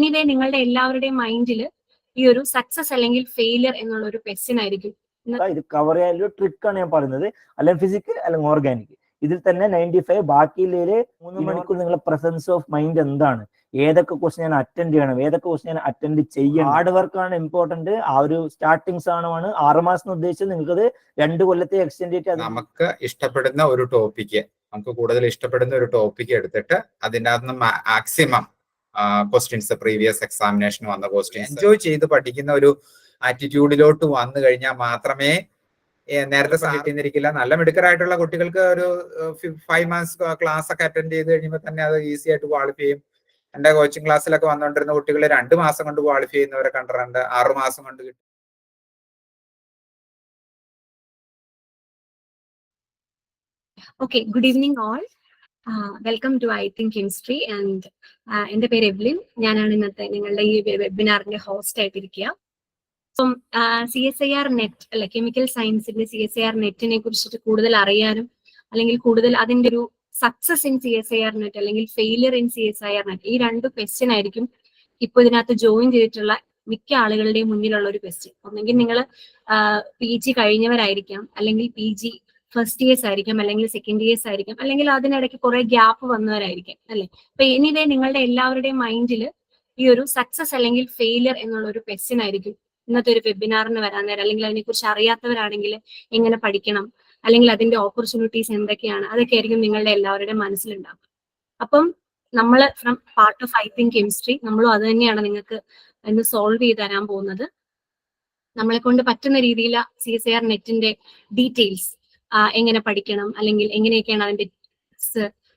Anyway നിങ്ങളുടെ എല്ലാവരുടെയും മൈൻഡിൽ ഈ ഒരു സക്സസ് അല്ലെങ്കിൽ ഫെയിലിയർ എന്നുള്ള ഒരു ക്വസ്റ്റ്യൻ ആയിരിക്കും. ഇത് കവർ ചെയ്യാനൊരു ട്രിക്കാണ് ഞാൻ പറയുന്നത്. അല്ലെങ്കിൽ ഫിസിക്കൽ അല്ലെങ്കിൽ ഓർഗാനിക്, ഇതിൽ തന്നെ 95. ബാക്കിയിലെ 3 മണിക്കൂർ നിങ്ങളുടെ പ്രസൻസ് ഓഫ് മൈൻഡ് എന്താണ്, ഏതൊക്കെ ക്വസ്റ്റ്യൻ ഞാൻ അറ്റൻഡ് ചെയ്യണം, ഏതൊക്കെ ക്വസ്റ്റ്യൻ ഞാൻ അറ്റൻഡ് ചെയ്യണം. ഹാർഡ് വർക്കാണ് ഇമ്പോർട്ടന്റ്. ആ ഒരു സ്റ്റാർട്ടിങ് സാധനമാണ്. 6 മാസം ഉദ്ദേശിച്ചത് നിങ്ങൾക്കത് 2 കൊല്ലത്തെ എക്സ്റ്റെൻഡ് ചെയ്തിട്ട് നമുക്ക് ഇഷ്ടപ്പെടുന്ന ഒരു ടോപ്പിക്ക്, നമുക്ക് കൂടുതൽ ഇഷ്ടപ്പെടുന്ന ഒരു ടോപ്പിക്ക് എടുത്തിട്ട് അതിൻ്റെ അകത്ത് മാക്സിമം ക്വസ്റ്റ്യൻസ്, പ്രീവിയസ് എക്സാമിനേഷൻ വന്ന ക്വസ്റ്റ്യൻസ് എൻജോയ് ചെയ്ത് പഠിക്കുന്ന ഒരു ആറ്റിറ്റ്യൂഡിലോട്ട് വന്നു കഴിഞ്ഞാൽ മാത്രമേ നേരത്തെ കിട്ടിയിരിക്കില്ല. നല്ല മിടുക്കരായിട്ടുള്ള കുട്ടികൾക്ക് ഒരു 5 months ക്ലാസ് ഒക്കെ അറ്റൻഡ് ചെയ്ത് കഴിയുമ്പോൾ തന്നെ അത് ഈസി ആയിട്ട് ക്വാളിഫൈ ചെയ്യും. എന്റെ കോച്ചിങ് ക്ലാസ്സിലൊക്കെ വന്നുകൊണ്ടിരുന്ന കുട്ടികൾ 2 മാസം കൊണ്ട് ക്വാളിഫൈ ചെയ്യുന്നവരെ കണ്ടിട്ടുണ്ട്, 6 മാസം കൊണ്ട് കിട്ടും. Okay, good evening all. Welcome to I Think Chemistry and എൻ്റെ പേര് എവ്ലിൻ. ഞാനാണ് ഇന്നത്തെ നിങ്ങളുടെ ഈ വെബിനാറിന്റെ ഹോസ്റ്റ് ആയിട്ടിരിക്കുക. അപ്പം CSIR നെറ്റ് അല്ലെ, കെമിക്കൽ സയൻസിന്റെ CSIR നെറ്റിനെ കുറിച്ചിട്ട് കൂടുതൽ അറിയാനും അല്ലെങ്കിൽ കൂടുതൽ അതിന്റെ ഒരു സക്സസ് ഇൻ CSIR നെറ്റ് അല്ലെങ്കിൽ ഫെയിലിയർ ഇൻ CSIR നെറ്റ്, ഈ 2 ക്വസ്റ്റ്യൻ ആയിരിക്കും ഇപ്പൊ ഇതിനകത്ത് ജോയിൻ ചെയ്തിട്ടുള്ള മിക്ക ആളുകളുടെയും മുന്നിലുള്ള ഒരു ക്വസ്റ്റ്യൻ. ഒന്നെങ്കിൽ നിങ്ങൾ PG കഴിഞ്ഞവരായിരിക്കാം, അല്ലെങ്കിൽ PG ഫസ്റ്റ് ഇയേഴ്സ് ആയിരിക്കാം, അല്ലെങ്കിൽ സെക്കൻഡ് ഇയേഴ്സ് ആയിരിക്കാം, അല്ലെങ്കിൽ അതിനിടയ്ക്ക് കുറെ ഗ്യാപ്പ് വന്നവരായിരിക്കാം അല്ലെ. അപ്പൊ എനിവേ നിങ്ങളുടെ എല്ലാവരുടെയും മൈൻഡിൽ ഈ ഒരു സക്സസ് അല്ലെങ്കിൽ ഫെയിലിയർ എന്നുള്ള ഒരു ക്വസ്റ്റ്യൻ ആയിരിക്കും ഇന്നത്തെ ഒരു വെബിനാറിന് വരാൻ നേരം. അല്ലെങ്കിൽ അതിനെക്കുറിച്ച് അറിയാത്തവരാണെങ്കിൽ എങ്ങനെ പഠിക്കണം, അല്ലെങ്കിൽ അതിന്റെ ഓപ്പർച്യൂണിറ്റീസ് എന്തൊക്കെയാണ്, അതൊക്കെ ആയിരിക്കും നിങ്ങളുടെ എല്ലാവരുടെയും മനസ്സിലുണ്ടാകും. അപ്പം നമ്മൾ from part of I Think Chemistry നമ്മളും അത് തന്നെയാണ് നിങ്ങൾക്ക് ഇന്ന് സോൾവ് ചെയ്ത് തരാൻ പോകുന്നത്. നമ്മളെ കൊണ്ട് പറ്റുന്ന രീതിയിൽ CSIR നെറ്റിന്റെ ഡീറ്റെയിൽസ് എങ്ങനെ പഠിക്കണം, അല്ലെങ്കിൽ എങ്ങനെയൊക്കെയാണ് അതിന്റെ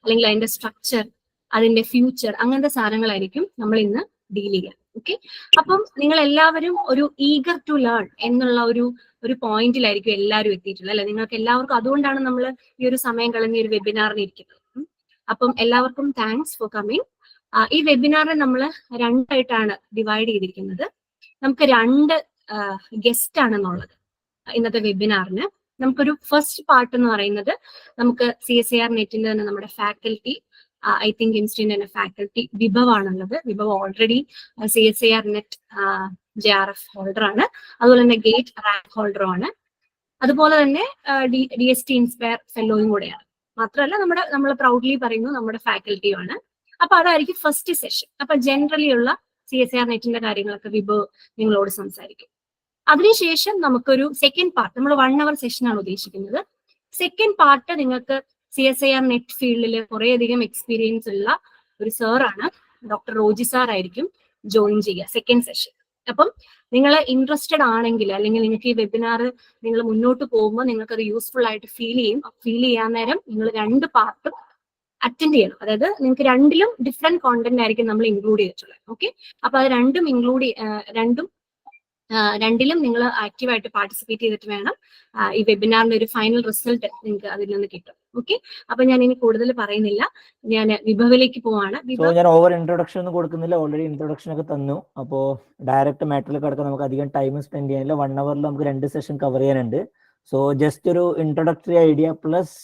അല്ലെങ്കിൽ അതിന്റെ സ്ട്രക്ചർ, അതിന്റെ ഫ്യൂച്ചർ, അങ്ങനത്തെ സാധനങ്ങളായിരിക്കും നമ്മൾ ഇന്ന് ഡീൽ ചെയ്യുക. ഓക്കെ, അപ്പം നിങ്ങൾ എല്ലാവരും ഒരു ഈഗർ ടു ലേൺ എന്നുള്ള ഒരു പോയിന്റിലായിരിക്കും എല്ലാവരും എത്തിയിട്ടുള്ളത് അല്ലെ. നിങ്ങൾക്ക് എല്ലാവർക്കും അതുകൊണ്ടാണ് നമ്മൾ ഈ ഒരു സമയം കളഞ്ഞ ഒരു വെബിനാറിന് ഇരിക്കുന്നത്. അപ്പം എല്ലാവർക്കും താങ്ക്സ് ഫോർ കമ്മിങ്. ഈ വെബിനാറിനെ നമ്മൾ 2 ആയിട്ടാണ് ഡിവൈഡ് ചെയ്തിരിക്കുന്നത്. നമുക്ക് 2 ഗസ്റ്റ് ആണെന്നുള്ളത് ഇന്നത്തെ വെബിനാറിന്. നമുക്കൊരു ഫസ്റ്റ് പാർട്ട് എന്ന് പറയുന്നത് നമുക്ക് CSIR നെറ്റിന്റെ തന്നെ നമ്മുടെ ഫാക്കൽറ്റി, I Think Chemistryന്റെ തന്നെ ഫാക്കൽറ്റി വിഭവാണുള്ളത്. Vibhav already CSIR NET JRF holder ആണ്, അതുപോലെ തന്നെ ഗേറ്റ് റാങ്ക് ഹോൾഡറും ആണ്, അതുപോലെ തന്നെ DST ഇൻസ്പയർ ഫെല്ലോയും കൂടെയാണ്. മാത്രമല്ല നമ്മൾ പ്രൗഡ്ലി പറയുന്നു നമ്മുടെ ഫാക്കൽറ്റിയുമാണ്. അപ്പൊ അതായിരിക്കും ഫസ്റ്റ് സെഷൻ. അപ്പൊ ജനറലി ഉള്ള CSIR നെറ്റിന്റെ കാര്യങ്ങളൊക്കെ വിഭവ് നിങ്ങളോട് സംസാരിക്കും. അതിനുശേഷം നമുക്കൊരു സെക്കൻഡ് പാർട്ട്, നമ്മൾ 1 hour സെഷനാണ് ഉദ്ദേശിക്കുന്നത്. സെക്കൻഡ് പാർട്ട് നിങ്ങൾക്ക് CSIR നെറ്റ് ഫീൽഡിൽ കുറേയധികം എക്സ്പീരിയൻസ് ഉള്ള ഒരു സാറാണ്, ഡോക്ടർ റോജി സാർ ആയിരിക്കും ജോയിൻ ചെയ്യുക സെക്കൻഡ് സെഷൻ. അപ്പം നിങ്ങൾ ഇൻട്രസ്റ്റഡ് ആണെങ്കിൽ, അല്ലെങ്കിൽ നിങ്ങൾക്ക് ഈ വെബിനാർ നിങ്ങൾ മുന്നോട്ട് പോകുമ്പോൾ നിങ്ങൾക്ക് അത് യൂസ്ഫുൾ ആയിട്ട് ഫീൽ ചെയ്യാൻ നേരം നിങ്ങൾ 2 പാർട്ടും അറ്റൻഡ് ചെയ്യണം. അതായത് നിങ്ങൾക്ക് 2ലും ഡിഫറെന്റ് കോണ്ടന്റ് ആയിരിക്കും നമ്മൾ ഇൻക്ലൂഡ് ചെയ്തിട്ടുള്ളത്. ഓക്കെ, അപ്പൊ അത് രണ്ടിലും നിങ്ങൾ ആക്റ്റീവായിട്ട് പാർട്ടിസിപ്പേറ്റ് ചെയ്തിട്ട് വേണം ഈ വെബിനാറിന്റെ ഒരു ഫൈനൽ റിസൾട്ട് നിങ്ങൾക്ക് അതിൽ നിന്ന് കിട്ടും. ഓക്കെ, അപ്പൊ ഞാൻ ഇനി കൂടുതൽ പറയുന്നില്ല, ഞാൻ വിഭവിലേക്ക് പോവാണ്. ഞാൻ ഓവർ ഇൻട്രൊഡക്ഷൻ ഒന്നും കൊടുക്കുന്നില്ല, ഓൾറെഡി ഇൻട്രൊഡക്ഷൻ ഒക്കെ തന്നു. അപ്പോ ഡയറക്റ്റ് മാറ്ററിൽ കിടക്കാൻ നമുക്ക് അധികം ടൈം സ്പെൻഡ് ചെയ്യാനില്ല. 1 hour നമുക്ക് 2 സെഷൻ കവർ ചെയ്യാനുണ്ട്. സോ ജസ്റ്റ് ഒരു ഇൻട്രൊഡക്ടറി ഐഡിയ പ്ലസ്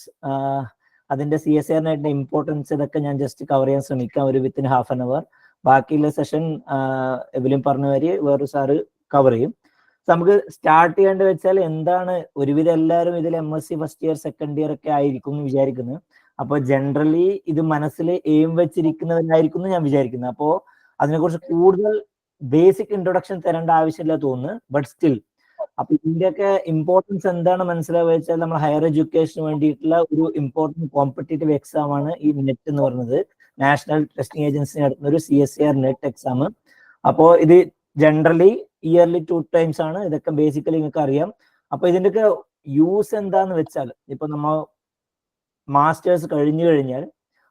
അതിന്റെ CSIR നെറ്റിന്റെ ഇമ്പോർട്ടൻസ് ഇതൊക്കെ ഞാൻ ജസ്റ്റ് കവർ ചെയ്യാൻ ശ്രമിക്കാം ഒരു വിത്തിൻ ഹാഫ് ആൻ അവർ. ബാക്കിയുള്ള സെഷൻ എവിലും പറഞ്ഞ വരെ വേറൊരു സാറ് കവർ ചെയ്യും. നമുക്ക് സ്റ്റാർട്ട് ചെയ്യേണ്ടത് വെച്ചാൽ എന്താണ്, ഒരുവിധം എല്ലാവരും ഇതിൽ MSc first year second year ഒക്കെ ആയിരിക്കും എന്ന് വിചാരിക്കുന്നു. അപ്പൊ ജനറലി ഇത് മനസ്സിൽ എയിം വെച്ചിരിക്കുന്നവരായിരിക്കും എന്ന് ഞാൻ വിചാരിക്കുന്നത്. അപ്പോ അതിനെക്കുറിച്ച് കൂടുതൽ ബേസിക് ഇൻട്രൊഡക്ഷൻ തരേണ്ട ആവശ്യമില്ല തോന്നുന്നു. ബട്ട് സ്റ്റിൽ അപ്പൊ ഇതിന്റെയൊക്കെ ഇമ്പോർട്ടൻസ് എന്താണ് മനസ്സിലാവുക വെച്ചാൽ, നമ്മൾ ഹയർ എഡ്യൂക്കേഷന് വേണ്ടിയിട്ടുള്ള ഒരു ഇമ്പോർട്ടൻറ്റ് കോമ്പറ്റേറ്റീവ് എക്സാം ആണ് ഈ നെറ്റ് എന്ന് പറയുന്നത്. നാഷണൽ ടെസ്റ്റിംഗ് ഏജൻസി നടത്തുന്ന ഒരു CSIR നെറ്റ് എക്സാം. അപ്പോ ഇത് ജനറലി ഇയർലി 2 times ആണ്. ഇതൊക്കെ ബേസിക്കലി നിങ്ങൾക്ക് അറിയാം. അപ്പൊ ഇതിന്റെയൊക്കെ യൂസ് എന്താന്ന് വെച്ചാൽ, ഇപ്പൊ നമ്മൾ മാസ്റ്റേഴ്സ് കഴിഞ്ഞു കഴിഞ്ഞാൽ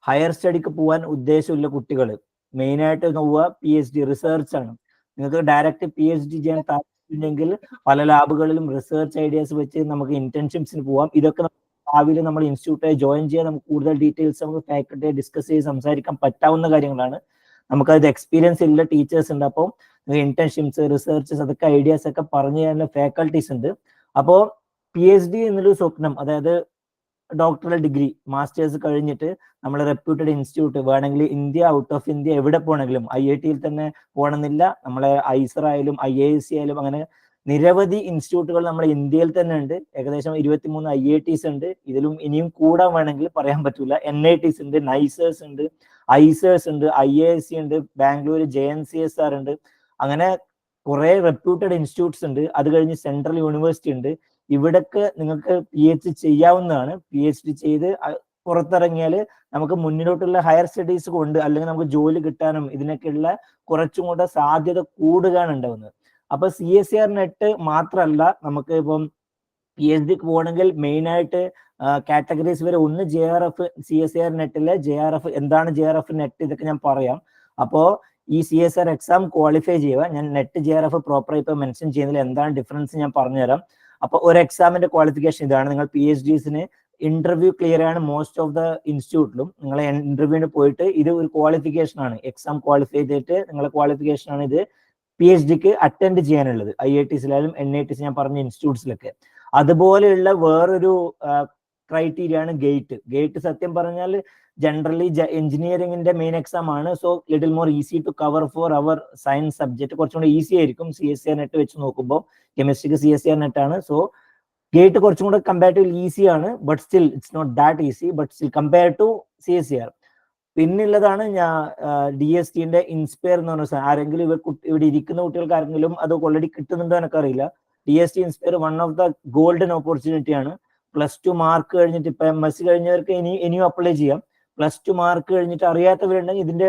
ഹയർ സ്റ്റഡിക്ക് പോകാൻ ഉദ്ദേശമുള്ള കുട്ടികൾ മെയിനായിട്ട് നോക്കുക PhD റിസർച്ച് ആണ്. നിങ്ങൾക്ക് ഡയറക്റ്റ് PhD ചെയ്യാൻ താല്പര്യമുണ്ടെങ്കിൽ പല ലാബുകളിലും റിസർച്ച് ഐഡിയാസ് വെച്ച് നമുക്ക് ഇന്റേൺഷിപ്സിന് പോവാം. ഇതൊക്കെ ഭാവിയിൽ നമ്മൾ ഇൻസ്റ്റിറ്റ്യൂട്ടായി ജോയിൻ ചെയ്യാൻ നമുക്ക് കൂടുതൽ ഡീറ്റെയിൽസ് നമുക്ക് ഫാക്കൽറ്റിയെ ഡിസ്കസ് ചെയ്ത് സംസാരിക്കാൻ പറ്റാവുന്ന കാര്യങ്ങളാണ്. നമുക്കത് എക്സ്പീരിയൻസ് ഉള്ള ടീച്ചേഴ്സ് ഉണ്ട്. അപ്പോൾ ഇന്റേൺഷിപ്സ് റിസർച്ചസ് അതൊക്കെ ഐഡിയാസ് ഒക്കെ പറഞ്ഞു തരുന്ന ഫാക്കൽറ്റീസ് ഉണ്ട്. അപ്പോൾ PhD എന്നൊരു സ്വപ്നം, അതായത് ഡോക്ടറൽ ഡിഗ്രി മാസ്റ്റേഴ്സ് കഴിഞ്ഞിട്ട് നമ്മൾ റെപ്യൂട്ടഡ് ഇൻസ്റ്റിറ്റ്യൂട്ട് വേണമെങ്കിൽ ഇന്ത്യ, ഔട്ട് ഓഫ് ഇന്ത്യ എവിടെ പോകണമെങ്കിലും IIT തന്നെ പോകണമെന്നില്ല, നമ്മളെ ഐസർ ആയാലും IISc ആയാലും അങ്ങനെ നിരവധി ഇൻസ്റ്റിറ്റ്യൂട്ടുകൾ നമ്മുടെ ഇന്ത്യയിൽ തന്നെ ഉണ്ട്. ഏകദേശം 23 IITs ഉണ്ട്. ഇതിലും ഇനിയും കൂടാൻ വേണമെങ്കിൽ പറയാൻ പറ്റൂല. NITs ഉണ്ട്, നൈസേഴ്സ് ഉണ്ട്, ഐസേഴ്സ് ഉണ്ട്, IISc ഉണ്ട്, ബാംഗ്ലൂർ JNCSR ഉണ്ട്. അങ്ങനെ കുറെ റെപ്യൂട്ടഡ് ഇൻസ്റ്റിറ്റ്യൂട്ട്സ് ഉണ്ട്. അത് കഴിഞ്ഞ് സെൻട്രൽ യൂണിവേഴ്സിറ്റി ഉണ്ട്. ഇവിടൊക്കെ നിങ്ങൾക്ക് PhD ചെയ്യാവുന്നതാണ്. PhD ചെയ്ത് പുറത്തിറങ്ങിയാൽ നമുക്ക് മുന്നിലോട്ടുള്ള ഹയർ സ്റ്റഡീസ് കൊണ്ട് അല്ലെങ്കിൽ നമുക്ക് ജോലി കിട്ടാനും ഇതിനൊക്കെയുള്ള കുറച്ചും കൂടെ സാധ്യത കൂടുകയാണ് ഉണ്ടാവുന്നത്. അപ്പൊ CSIR നെറ്റ് മാത്രമല്ല, നമുക്ക് ഇപ്പം PhDക്ക് പോകണമെങ്കിൽ മെയിൻ ആയിട്ട് കാറ്റഗറീസ് വരെ. ഒന്ന് JRF, CSIR നെറ്റിലെ JRF എന്താണ്, JRF നെറ്റ് ഇതൊക്കെ ഞാൻ പറയാം. അപ്പോ ഈ CSIR എക്സാം ക്വാളിഫൈ ചെയ്യുക. ഞാൻ നെറ്റ് JRF പ്രോപ്പറായി ഇപ്പൊ മെൻഷൻ ചെയ്യുന്നതിൽ എന്താണ് ഡിഫറൻസ് ഞാൻ പറഞ്ഞുതരാം. അപ്പൊ ഒരു എക്സാമിന്റെ ക്വാളിഫിക്കേഷൻ ഇതാണ്. നിങ്ങൾ PhDസിന് ഇന്റർവ്യൂ ക്ലിയർ ആണ് മോസ്റ്റ് ഓഫ് ദ ഇൻസ്റ്റിറ്റ്യൂട്ടിലും. നിങ്ങൾ ഇന്റർവ്യൂവിന് പോയിട്ട് ഇത് ഒരു ക്വാളിഫിക്കേഷൻ ആണ്, എക്സാം ക്വാളിഫൈ ചെയ്തിട്ട് നിങ്ങളെ ക്വാളിഫിക്കേഷൻ ആണ് ഇത് PhDക്ക് അറ്റൻഡ് ചെയ്യാനുള്ളത്. IITസിലായാലും NITs ഞാൻ പറഞ്ഞ ഇൻസ്റ്റിറ്റ്യൂട്ട്സിലൊക്കെ. അതുപോലെയുള്ള വേറൊരു ക്രൈറ്റീരിയ ആണ് ഗേറ്റ്. സത്യം പറഞ്ഞാൽ ജനറലി എഞ്ചിനീയറിംഗിന്റെ മെയിൻ എക്സാം ആണ്. So little more easy to cover for our science subject. കുറച്ചും കൂടെ ഈസി ആയിരിക്കും CSIR നെറ്റ് വെച്ച് നോക്കുമ്പോൾ. കെമിസ്ട്രിക്ക് CSIR നെറ്റ് ആണ്. സോ ഗേറ്റ് കുറച്ചും കൂടെ കമ്പാരിറ്റീവ്ലി ഈസി ആണ്. But still it's not that easy, but still compare to CSIR. പിന്നുള്ളതാണ് ഞാൻ DSTന്റെ ഇൻസ്പയർ എന്ന് പറഞ്ഞ ആരെങ്കിലും ഇവിടെ ഇരിക്കുന്ന കുട്ടികൾക്ക് ആരെങ്കിലും അത് ഓൾറെഡി കിട്ടുന്നുണ്ടോ എനിക്കറിയില്ല. DST inspire one of the golden opportunity ആണ്. +2 മാർക്ക് കഴിഞ്ഞിട്ട് ഇപ്പൊ MSc കഴിഞ്ഞവർക്ക് ഇനിയും അപ്ലൈ ചെയ്യാം. +2 മാർക്ക് കഴിഞ്ഞിട്ട് അറിയാത്തവരുണ്ടെങ്കിൽ ഇതിന്റെ